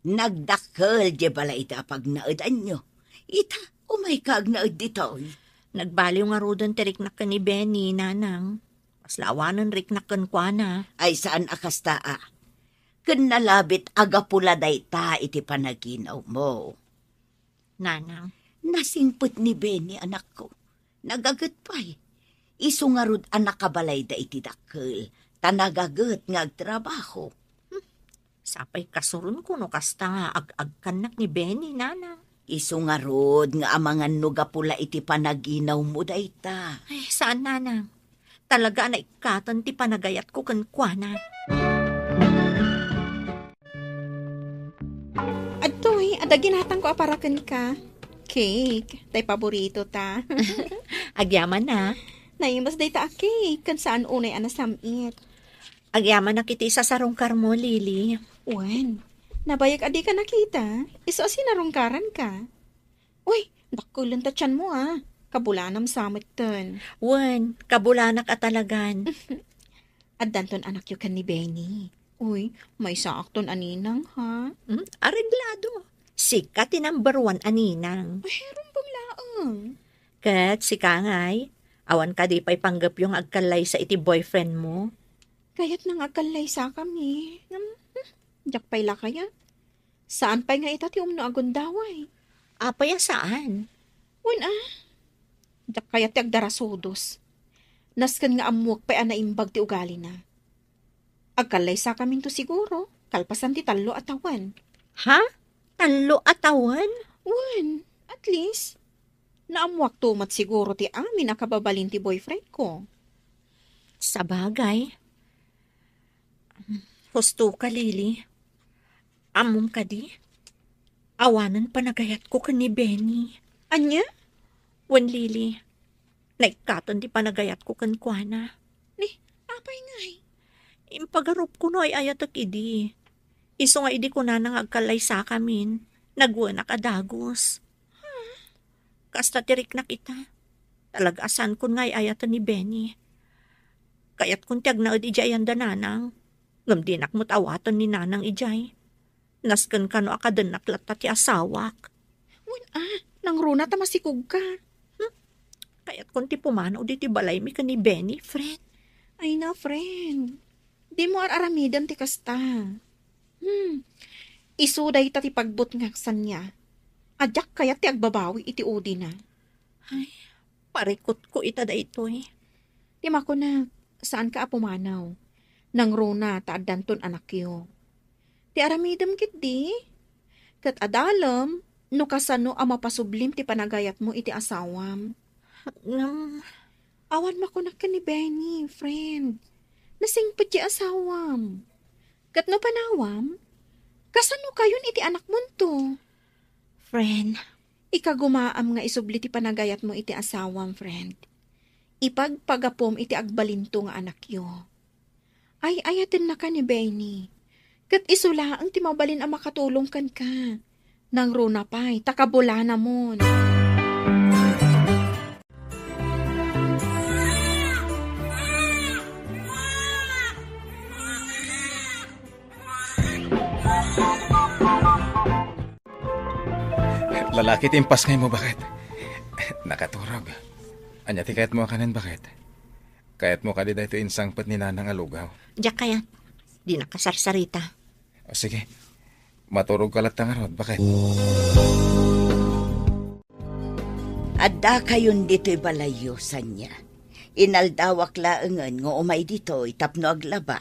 Nagdakkel di balay ita pag naed anyo. Ita, umay ka agnaed dito. Nagbaliw nga rudan tiriknak ka ni Benny, nanang. Paslawanan riknakan kwa na. Ay saan akasta Kun nalabit agapula dayta iti panaginaw mo. Nanang. Nasingput ni Benny anak ko. Nagagat pa'y. Isungarud anak kabalay da iti dakkel. Tanagagat nga agtrabaho. Sapay kasurun ko no kasta ag-agkanak ni Benny, nanang. Isungarud nga amangan no gapula iti panaginaw mo dayta. Ay, saan, nanang? Talaga na ikatan ti panagayat ko kan kwa na. Adoy, adaginatan ko aparakan ka. Cake, tay paborito ta. Agyaman na. Naimas day ta aki, kan saan unay anasamit. Agyaman na kiti sa sarungkar mo, Lily. Wen, nabayag adi ka nakita. Iso asinarungkaran ka. Uy, dakulan ta tiyan mo Kabulanam samit ton. Wen, kabulanak at talagan. At danton anak yu kan ni Benny. Uy, may saakton aninang ha? Areglado. Sikat ti number 1 aninang. Mayroon bang laang? Kat si Kangay, awan ka di pa'y panggap yung agkalay sa iti boyfriend mo. Kaya't nang akalay sa kami. Jak pa'y la kaya? Saan pa'y nga itati umno agundaway? Apaya saan? Wen Jak kaya ti agdarasudos. Naskan nga amuak pa'y anaimbag ti ugali na. Agkalay sa kami to siguro. Kalpasan ti 3 atawan. Ha? 3 atawan? Wen, at least. Naamuak tumat siguro ti amin akababalin ti boyfriend ko. Sa bagay. Husto ka, Lily. Amom ka di. Awanan pa nagayat ko ka ni Benny. Anya? Wen, Lily. Naikaton di pa nagayat ko kan kuana. Ni, apay ngay. Impagarup ko no ay ayatak idi. Iso nga idi ko na nang agkalay sa kamin. Nagwanak adagos. Kasta tirik na kita. Talagasan ko nga ay ayatan ni Benny. Kayat kung tiyag na ijay ang dananang. Ngamdinak mo't awatan ni nanang ijay. Naskan ka no akadanak latta ti asawak. Wen nang runa ta masikog ka. Kayat kung ti pumanaw di ti balay mi ka ni Benny, friend. Ay na, friend. Di mo aramidan ti kasta. Isuday ta ti pagbut ngaksan niya. Adyak kaya ti agbabawi iti udi na. Ay, parikot ko ita da ito Di mako na, saan ka apumanaw? Nang runa ta adanton anak yo. Ti aramidam kit di. Kat adalam, no kasano ang mapasublim ti panagayat mo iti asawam. Awan makunak ka ni Benny, friend. Nasingpot ti asawam. Kat no panawam, kasano kayon iti anak mo to? Friend, ikagumaam nga isubli ti panagayat mo iti asawam, friend. Ipagpagapom iti agbalinto nga anak yo. Ay, ayatin na ka ni Benny. Kat isula ang timabalin ang makatulong kan ka. Nang runa pa'y, takabula na mo. Lalaki timpas ngayon mo bakit? Nakaturog. Anya ti kayat mo kanan bakit? Kayat mo kadi dahito insangpat ni nanang alugaw. Diyak kaya. Di nakasarsarita. O sige. Maturog ka latang arod. Bakit? Adda kayon dito'y balayo sa niya. Inaldawak laengan nga umay dito'y tapno aglaba.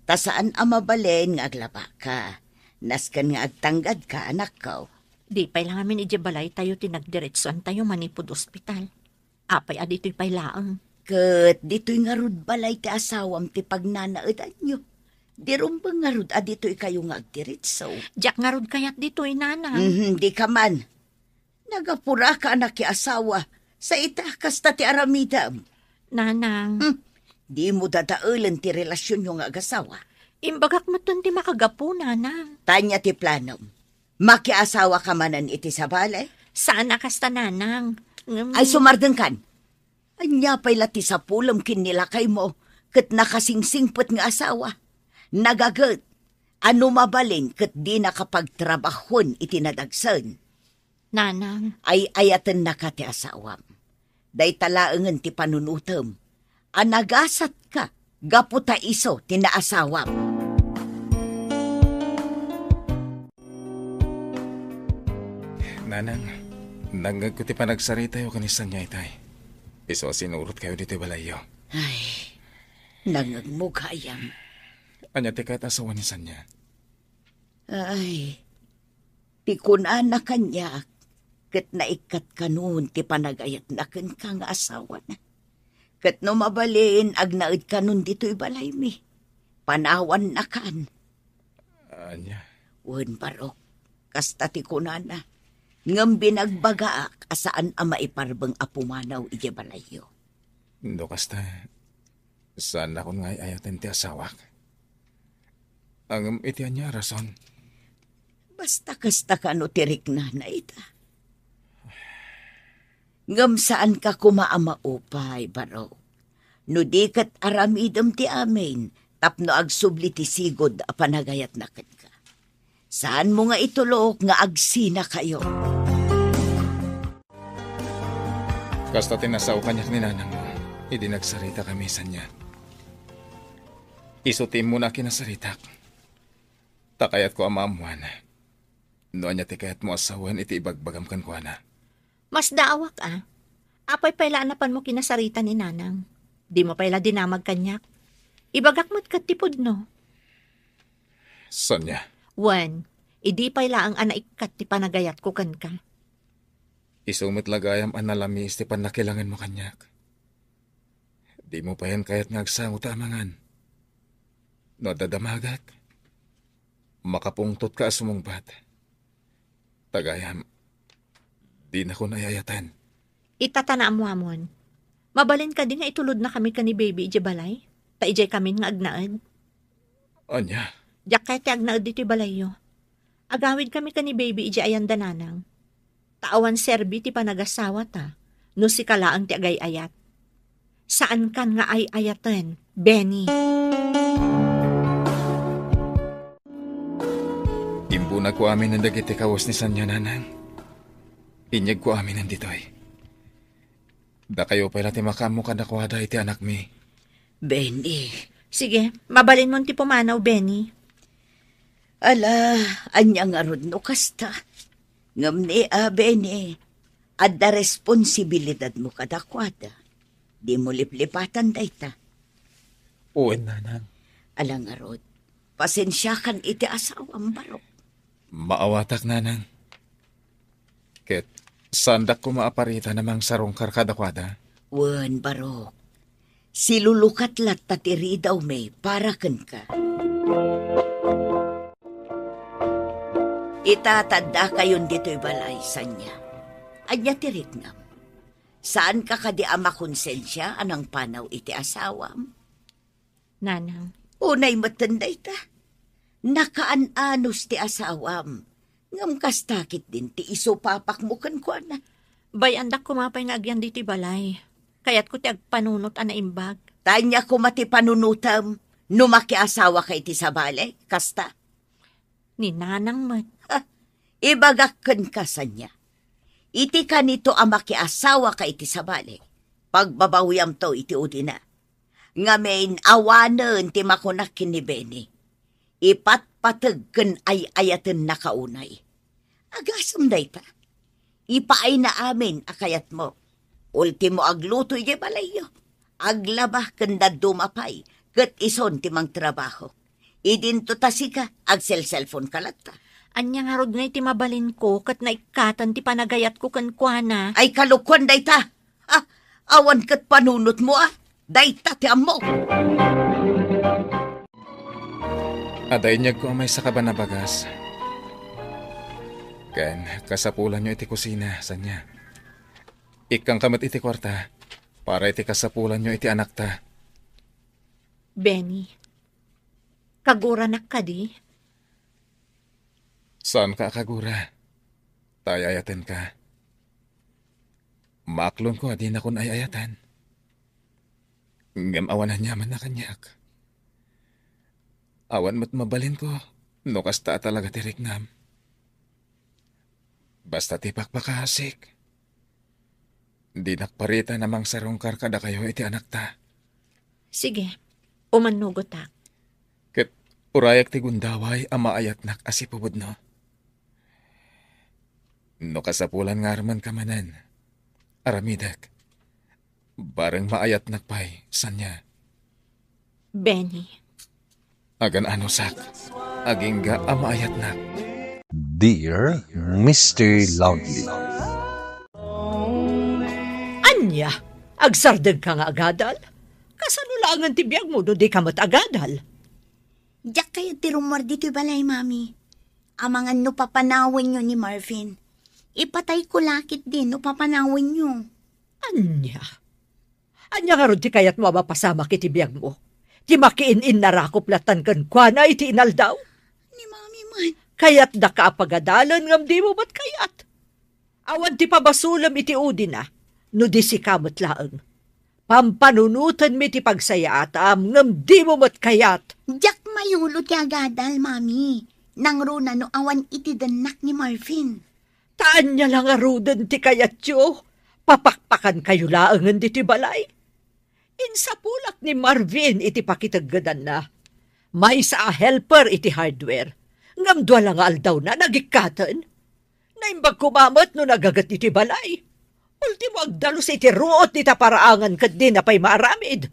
Ta saan amabalen nga aglaba ka. Naskan nga agtanggad ka anak ko. Di pa'y lang amin ijabalay tayo tinagdiretsuan tayo manipod ospital. Apay adito'y pa'y laang. Kat dito'y nga rud balay ti asawam ti pagnanaadan nyo. Di rumbang nga rud adito'y kayo nga agdiretso. Diyak nga rud kayat dito'y nanang. Di ka man. Nagapura ka anak ki asawa. Sa ita kasta ti aramidam. Nanang. Di mo dadaulan ti relasyon yung agasawa. Imbagak mo ti makagapo, nanang. Tanya ti planom. Makiasawa ka manan iti sa balay? Saan nakasta, nanang? Ay sumardeng kan. Anya pa'y lati sa pulam kinilakay mo. Kat nakasingsingpot nga asawa. Nagagat. Ano mabalin kat di nakapagtrabahon iti nadagsan. Nanang. Ay ayatan na ka ti asawam. Day talaangan ti panunutam. Anagasat ka. Gaputa iso ti naasawam. Nanang, nanggag ko ti panagsarita yo kanisan niya itay. Iso sinurot kayo dito balayo. Ay, nangagmugayam. Anya ti kahit asawa ni Sanya. Ay, pikuna na kanya. Kat naikat ka noon ti panagayat na kan kang asawa na. Kat no mabalin agnaid ka noon dito'y balay mi. Panawan na kan. Anya? Wen barok, kasta ti kunana. Ngam binagbagaak asaan ang maiparbang apumanaw ije balayo. No kasta, saan ako nga ayaten ti asawak? Ang itian niya rason. Basta kasta ka no tirik na ita. Ngam saan ka kumaamaupay, Baro? No di kat aramidom ti amin, tapno agsubli ti sigod a panagayat na kat ka. Saan mo nga itulok nga agsina kayo? Kasta tinasaw kanyak ni nanang mo, hindi nagsarita kami sa niya. Isutim mo na kinasaritak. Takayat ko amamuan. Noon niya tikayat mo asawan iti ibagbagam kan ko na. Mas daawak Apay pailaanapan mo kinasarita ni nanang. Di mo paila dinamag kanyak. Ibagak mo't katipod no. Sonya, Wan, idi paila ang anaikat ti panagayat ko kan ka. isumit lagayam analamis ti panakilangan mo kanyak. Di mo pa yan kayat ngagsango tamangan. No dadamagak. Makapungtot ka asumungbat. Tagayam, di na ko nayayatan. Itatana mo amon. Mabalin ka din nga itulod na kami ka ni baby ije balay. Ta ije kami nga agnaad. Anya, Diyak kay ti agnaad dito balayo. Agawid kami ka ni baby ije ayan dananang. Taawan serbi ti panagasawa ta. No si kalaang ti agay-ayat. Saan kan nga ay ayatan, Benny? imbunag ko amin ang dagiti kawas ni Sanya nanang. Inyag ko amin nanditoy. Da kayo pala ti makamo kadakwada iti anak mi. Benny, Sige, mabalin mo ti pumanaw, Benny. ala, anya nga rod no kasta. Ngam ni Benny, adda responsibilidad mo kadakwada. Di mo liplipatan dayta. Uwan nanang. Ala nga rod, pasensya kan iti asawang Baro. Maawatak nanang. Ket, sandak ko maaparita namang sarong karkadakwada. Wen, Baro. Silulukat lat tatiri daw may para ken ka. Itatanda kayon dito'y balay sa niya. Anya tirik nam. Saan ka kadi ama konsensya anang panaw iti asawam? Nanang, Unay matanday ta. Nakaanos ti asawam. Ngam kastakit din ti iso papak mo kan ko na. bayandak kumapay nga agyan dito balay. Kaya't ko ti agpanunot ana imbag. Tanya ko mati panunutam. Numaki asawa kay ti sabale. Kasta. Ni nanang mat. Ibagakken ka sa niya. Iti ka nito ang makiasawa ka iti sabali. Pagbabawiyam to iti udina. Ngamin awanen ti makunakin ni Benny. Ipatpatagken ay ayaten na kaunay. Agasam day ta. Ipaay na amin akayat mo. Ultimo agluto iti balayo. Aglabah kanda dumapay. Kat ison ti mang trabaho. Idinto tasika agsel-cellphone kalata. Anya nga rod nga iti mabalin ko kat naikatan ti panagayat ko kan kuana. Ay kalukwan dayta. Awan kat panunot mo Dayta ti amo. Aday niyag ko amay sa kabanabagas. Ken, kasapulan niyo iti kusina, Sanya. Ikang kamat iti kwarta, para iti kasapulan niyo iti anak ta. Benny, kaguranak ka di? Saan ka kagura? Tayayaten ka. Maklon ko, di na kun ayayatan. Ngam awanan yaman na kanyak. Awan mo't mabalin ko, no kasta talaga tirik ngam. Basta tipak pakahasik. Di nakparita namang sarong karkada kayo iti anak ta. Sige, umanugot tak. Ket urayak ti gundaway amaayat nak asipubod no. No kasapulan nga arman kamanan. Aramidak. Bareng maayat nakpay, Sanya. Benny. Agan ano sak. Aging ga amaayat nak. Dear Mr. Loudly, Anya, agsardeg ka nga agadal? Kasanulangan ti biyag mo, do di ka matagadal. Diyak kayo ti rumor dito balay, mami. Amangan no papanawin nyo ni Marvin. Ipatay ko lakit din no papanawin nyo. Anya, Anya nga ron ti kayat mo mapasama kiti biyag mo. Ti makiin-in na rakoplatan kan kwa na iti inaldaw. Ni Mami man. Kayat da ka apagadalan ngam di mo ba't kayat? Awan ti pabasulam iti udi na, no di si kamot laeng. Pampanunutan mi ti pagsayatam ngam di mo ba't kayat? Jak mayulo ti agadal, Mami. Nang runa no awan iti danak ni Marvin. Taan niya lang arudan ti kayat yo. Papakpakan kayo laangan di ti balay. Insapulak ni Marvin iti pakitaggadan na. May sa helper iti hardware. Ngam dwa lang aldaw na nagikatan. Naimbag kumamot no nagagat iti balay. Ultimo agdalos iti ruot iti paraangan kat di na pa'y maaramid.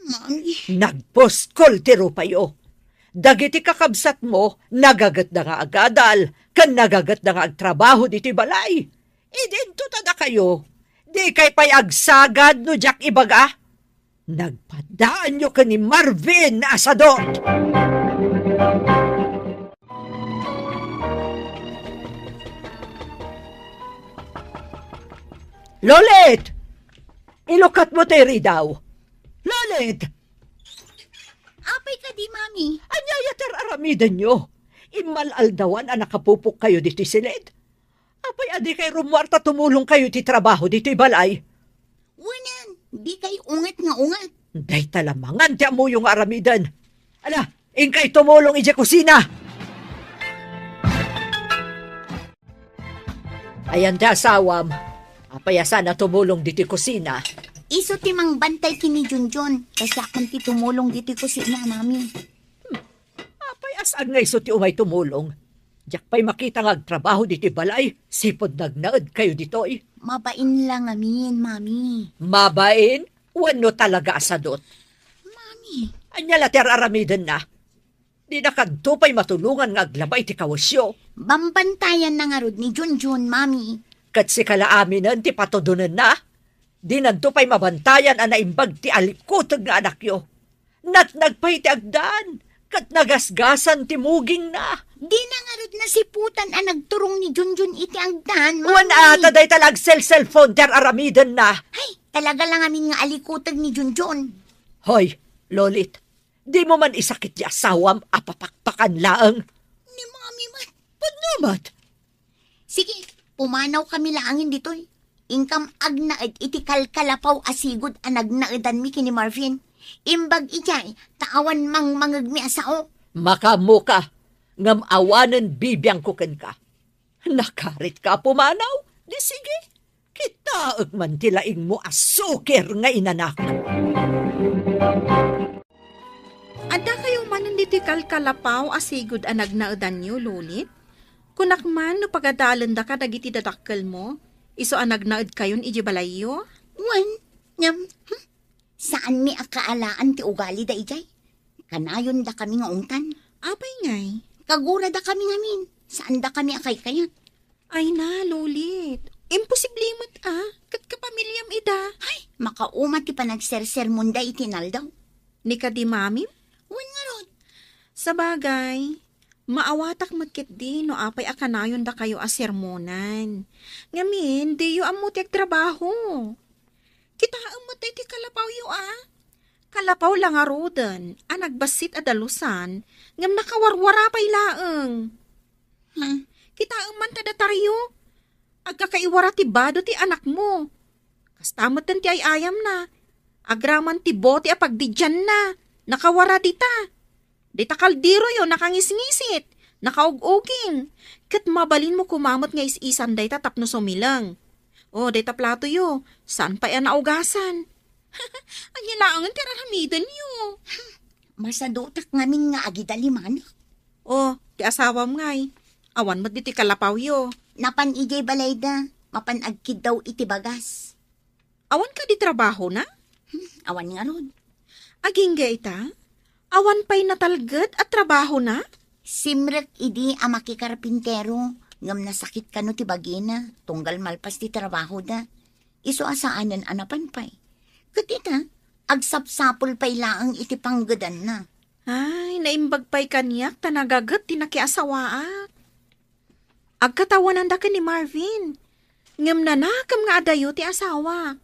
Mami. Nagposkol ti rupayo. Dagiti kakabsat mo, nagagat na nga agadal, kan nagagat na nga agtrabaho diti balay. Idinto tada kayo, di kay pa'y agsagad no jak ibaga. Nagpadaan nyo ka ni Marvin na asadot. Lolit! Ilukat mo teri daw. Lolit! Apay ka di, Mami. Anya yater aramidan nyo. Imalaldawan ang nakapupok kayo dito silid. Apay adi kay rumwarta tumulong kayo ti trabaho dito balay. Wanan, di kay ungat nga ungat. Day talamangan ti amo yung aramidan. Ala, ingkay tumulong ije kusina. Ayan ti asawam. Apay sana tumulong dito kusina. Iso ti mang bantay kini Junjun. Kasi akong ti tumulong dito kusina, Mami. Apay asaan nga iso ti umay tumulong. Diyak pa'y makita nga agtrabaho dito balay. Sipod nagnaad kayo dito'y. Mabain lang amin, Mami. Mabain? Wano talaga asadot. Mami. Anya later aramidan na. Di na kadto pa'y matulungan nga aglabay ti kawasyo. Bambantayan na nga rod ni Junjun, Mami. Kat si kalaaminan ti patodonan na. Di nanto pa'y mabantayan ang naimbag ti alikutag nga anak yo. Nagpay ti agdaan. Kat nagasgasan ti muging na. Di na nga rod na siputan ang nagturong ni Junjun iti agdaan, Mami. Wan ata day talag cellphone ter aramidan na. Ay, talaga lang amin nga alikutag ni Junjun. Hoy, Lolit. Di mo man isakit di asawam apapakpakan laang. Ni Mami man. Panamat. Sige, pumanaw kami laangin dito'y. Ingkam agnaed iti kalkalapaw asigod ang nagnaadan mi kini Marvin. Imbag ijay, taawan mang mangagmi asao. Makamuka, ngam awanan bibiyang kuken ka. Nakarit ka pumanaw? Di sige, kita man tilaing mo asukir nga inanak. Ada kayo manan diti kalkalapaw asigod ang nagnaadan niyo, Lulit? Kunakman no pagadalan da ka dagiti dadakkel mo, iso ang nagnaad kayon iji balayo? Wan, saan mi akaalaan ti ugali da ijay? Kanayon da kami nga ungtan. Apay ngay? Kagura da kami ngamin. Saan da kami akay kayat? Ay na, Lulit. Imposible mo't kat kapamilyam ida. Ay, makaumat ti panagsersermon da itinaldaw. Ni ka di mami? Wan nga rod. Sa bagay, maawatak matkit di no apay akanayon da kayo asermonan. Ngamin, di yu amutek trabaho. Kita amutek ti kalapaw yu Kalapaw lang arudan, nagbasit adalusan, ngam nakawarwara pa'y laeng. Kita man tadataryo, agkakaiwara ti bado ti anak mo. Kastamot ti ay ayam na, agraman ti bote apagdidyan na, nakawara dita. Dita kaldiro yo, nakangisngisit, nakauguging. Kat mabalin mo kumamot nga is-isan dayta tapno sumilang. O, dayta plato yo, saan pa yan naugasan? Ang yalaangan kararamidan niyo. Masadutak ngamin nga agidaliman. O, ti asawam ngay. Awan mo diti kalapaw yo. Napan ijay balayda, mapan agkid daw iti bagas. Awan ka di trabaho na? Awan nga rod. Aging ita? Awan pa'y natalgad at trabaho na? Simrek idi amakikarpintero. Ngam nasakit ka no ti bagina. Tunggal malpas ti trabaho da. Iso asaanan anapan pa'y. Katita, agsapsapol pa'y laang iti panggadan na. Ay, naimbag pa'y kanyak, tanagagat, tinakiasawaak. Agkatawanan da ka ni Marvin. Ngam nanakam nga adayo ti asawa.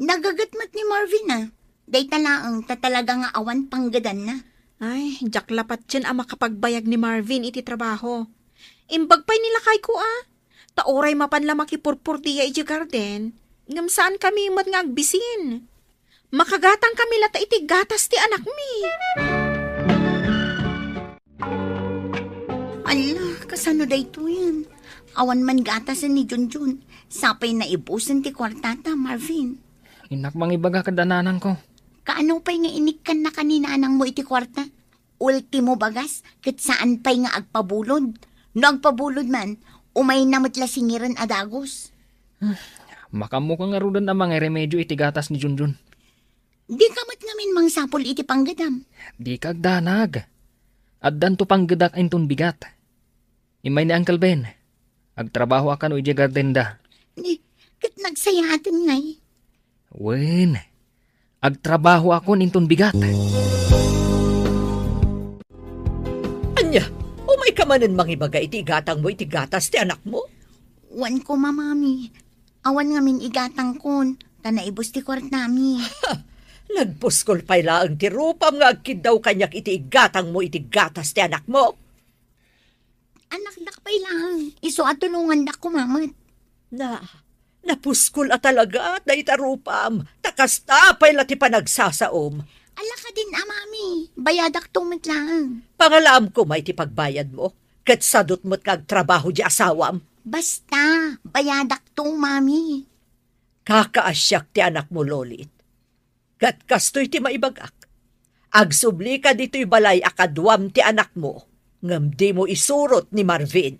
Nagagatmat ni Marvin ah. Day talaang tatalaga nga awan panggadan na. Ay, jaklapat dyan ang makapagbayag ni Marvin iti trabaho. Imbag pa'y nilakay ko Taoray mapanla makipurpur diya iti garden. Ngam saan kami mat nga agbisin. Makagatang kami lata iti gatas ti anak mi. Ala, kasano day to yan? Awan man gatasan ni Junjun. Sapay na ibusan ti kwartata, Marvin. Inak mangibaga kadananan ko. Kaano pa'y nga inikkan na kaninanang mo iti kwarta? Ultimo bagas, kat saan pa'y nga agpabulod? No agpabulod man, umay namat lasingiran adagos. Makamukha nga rudan ang mga remedyo iti gatas ni Junjun. Di kamat ngamin mang sapol iti panggadam. Di kagdanag. At danto panggadak inton bigat. Imay ni Uncle Ben. Agtrabaho akan o iti garden da. Kat nagsayatan ngay. Wen. Agtrabaho ako inton bigat. Anya, umay ka manin mangibaga iti igatang mo iti gatas ti anak mo? Wan ko, mamami. Awan ngamin igatang kon. Tanaibos ti kwart nami. Nagpuskol pa'y laang ti rupam nga agkid daw kanyak iti igatang mo iti gatas ti anak mo. Anak dak pa'y lang. Iso at tulungan dak ko, mamat. Napuskol at talaga at naitarupam. Takasta pa'y lati pa nagsasaom. Ala ka din, mami. Bayadak tumit lang. Pangalaam ko may ti pagbayad mo. Kat sadot mo't kagtrabaho di asawam. Basta, bayadak to, mami. Kakaasyak ti anak mo, Lolit. Kat kastoy ti maibagak. Agsubli ka dito'y balay akadwam ti anak mo. Ngam di mo isurot ni Marvin.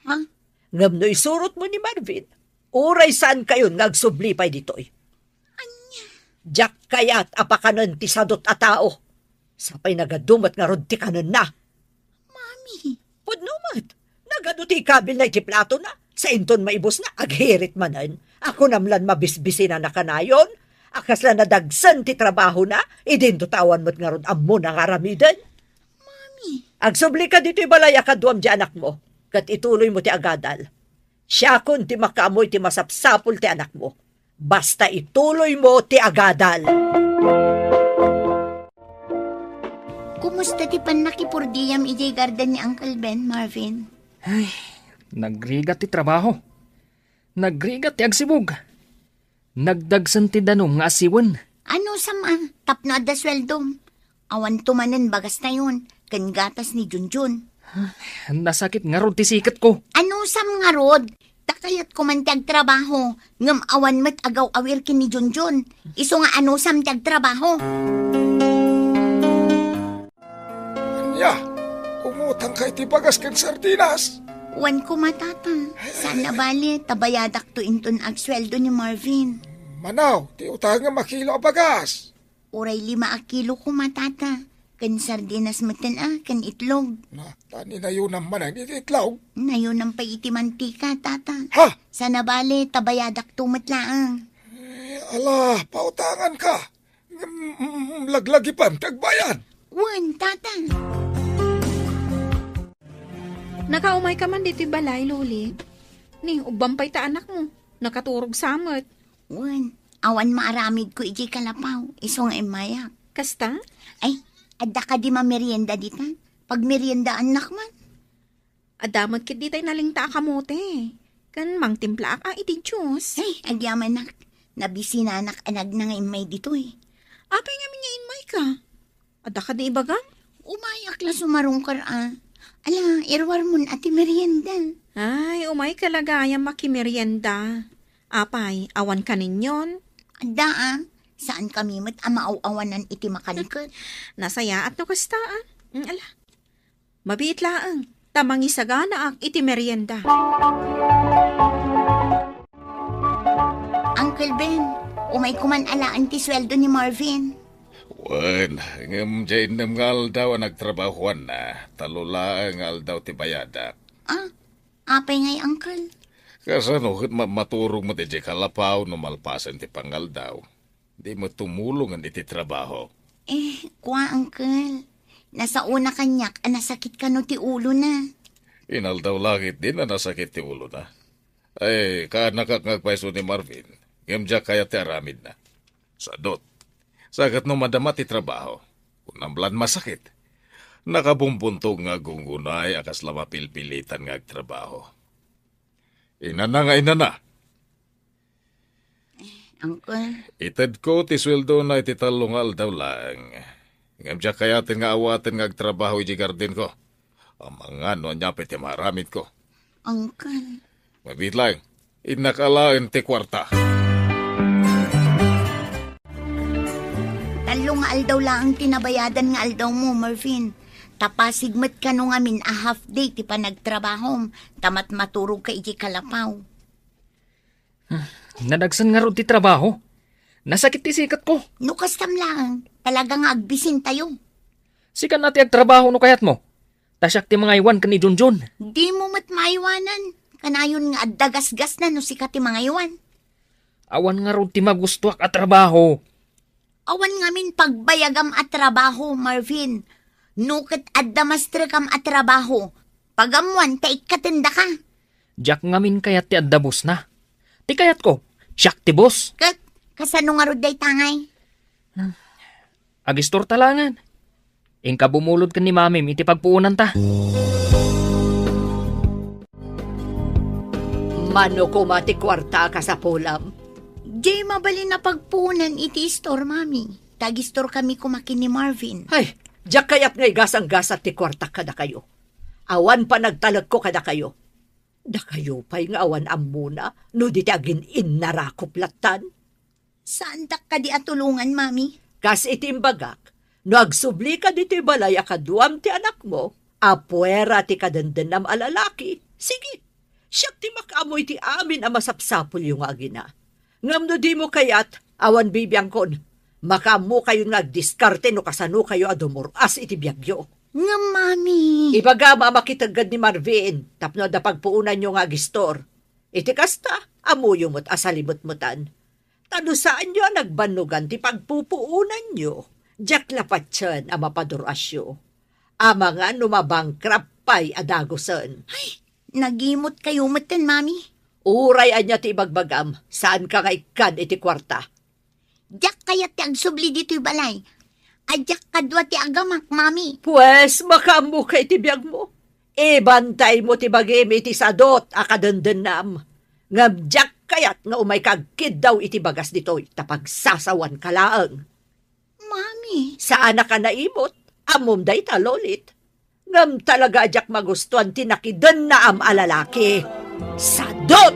Ha? Ngam no isurot mo ni Marvin. Uray saan kayo ngagsubli pa'y dito'y. Anya? Jak kayat apakanon ti sadot a tao. Sapay nagadumat nga rod ti kanon na. Mami. Pudnumat. Nagado ti kabil na iti plato na. Sa inton maibos na aghirit manan. Ako namlan mabisbisi na nakanayon. Akas lang nadagsan ti trabaho na. Idinto tawan mo't nga rod ammo na ngaramidan. Mami. Agsubli ka dito'y balay akaduam di anak mo. Kat ituloy mo ti agadal. Siya kun ti makaamoy ti masapsapul ti anak mo. Basta ituloy mo ti agadal. Kumusta ti panakipurdiyam ijay garden ni Uncle Ben, Marvin? Ay, nagrigat ti trabaho. Nagrigat ti agsibog. Nagdagsan ti danom nga asiwan. Ano sama? Tapno adda sweldom. Awan tumanen bagas na yun. Kan gatas ni Junjun. Nasakit nga rod ti sikat ko. Ano sam nga rod? Takayat ko man trabaho. Ngam awan mat agaw awir kin ni Junjun. Iso nga ano sam trabaho. Anya, umutang kay ti bagas ken sardinas. Wan ko matata. Sana bali, tabayadak to inton agsweldo ni Marvin. Manaw, ti utang nga makilo a bagas. Uray 5 kilo ko matata. Kan sardinas matan kan itlog. Na, tani na yun naman ang ititlaw. Na yun ang paiti mantika, tata. Ha? Sana bali, tabayadak tumat laang. Ala, pautangan ka. Laglagi pang tagbayan. Wan, tata. Nakaumay ka man dito'y balay, Loli. Ni, ubampay ta anak mo. Nakaturog samot. Wan, awan maaramid ko iji kalapaw. Isong imayak. Kasta? Ay, adda ka di mamerienda dita. Pag merienda anak man. Adamot kit ditay nalingta kamote. Kan mang timpla iti Diyos. Ay, agyaman nak. Nabisi na anak anag na nga imay dito eh. Apay nga minya inmay ka. Adda ka di ibagang? Umayak la sumarungkar Ala, irwar mun ati merienda. Ay, umay kalagayang makimerienda. Apay, awan ka ninyon. Adda saan kami mat amaaw-awanan iti makanikot. Nasaya at no kasta ala. Mabiit laang, tamang isagana ak iti merienda. Uncle Ben, umay kuman alaan ti sweldo ni Marvin. Wan, ngam dyan nam nga aldaw ang nagtrabahuan na. Talula ang aldaw ti bayadak. Apay ngay, Uncle. Kasano, maturog mo ti kalapaw no malpasan ti pangaldaw. Di mo tumulong ang iti trabaho. Kuha, Uncle. Nasa una kanyak, nasakit ka no ti ulo na. Inaldaw langit din na nasakit ti ulo na. Ay, kaanak ngagpaiso ni Marvin. Ngamja kaya ti aramid na. Sadot. Sagat no madama ti trabaho. Kung namblan masakit. Nakabumpuntog nga gungunay akas lama pilpilitan nga agtrabaho. Inana nga inana. Uncle, Ited ko ti sweldo na iti talungal daw lang. Ngamja kayatin nga awatin nga agtrabaho iti garden ko. Ang mga no nyapit ti maramit ko. Uncle. Mabit lang, inakalain ti kwarta. Talong nga aldaw lang ang tinabayadan nga aldaw mo, Marvin. Tapasigmat ka nung amin a half day ti pa nagtrabaho. Tamat maturog ka iti kalapaw. Nadagsan nga ron ti trabaho. Nasakit ti sikat ko. No kastam lang, talaga nga agbisin tayo. Sikan nati agtrabaho no kayat mo. Tasyak ti mga iwan ka ni Junjun. Di mo mat maiwanan. Kanayon nga addagas-gas na no sikat ti mga iwan. Awan nga ron ti magustuak at trabaho. Awan ngamin pagbayagam at trabaho, Marvin. Nukat addamastre kam at trabaho. Pagamuan, taik katenda ka. Jack ngamin kayat ti addabos na. Ti kayat ko, siyak ti boss. Kasano nga day tangay? Agistor talangan. Ingka bumulod ka ni mamim iti pagpuunan ta. Mano ko mati kwarta ka sa pulam. Jay mabali na pagpuunan iti store, mami. Tag-store kami kumakin ni Marvin. Ay, diyak kayat ngay gasang-gasat ti kwarta kada kayo. Awan pa nagtalag ko kada kayo. Da kayo pa'y nga awan amuna, no di agin innarakop-latan. Saan tak ka di atulungan, mami? Kas itimbagak, no agsubli ka di ti balay akaduam ti anak mo, apuera ti kadandanam alalaki. Sige, siyak ti makamoy ti amin a masapsapol yung agina. Ngam no di mo kayat, awan bibiyang kon, makamo kayo nagdiskarte no kasano kayo adumuras iti biyagyo. Nga, mami. Ibaga mamakitagad ni Marvin, tapno da pagpuunan nyo nga gistor. Iti kasta, amuyo mo't asalimot-mutan. Tano saan nyo nagbanugan ti pagpupuunan nyo? Diyak lapat siyan ang mapadurasyo. Ama nga numabangkrap pa'y adagosan. Ay, nagimot kayo mutan, mami. Uray anya ti ibagbagam, saan ka nga ikad iti kwarta? Diyak kaya ti agsubli dito'y balay. Adyak kadwa ti agamak, mami. Pues, makamu kay ti biyag mo. Bantay mo ti bagim iti sadot akadandanam. Ngabjak kayat nga umay kagkid daw iti bagas dito'y tapagsasawan kalaang. Mami. Saan na ka naimot? Amom day talolit. Ngam talaga adyak magustuhan tinakidan na am alalaki. Sadot!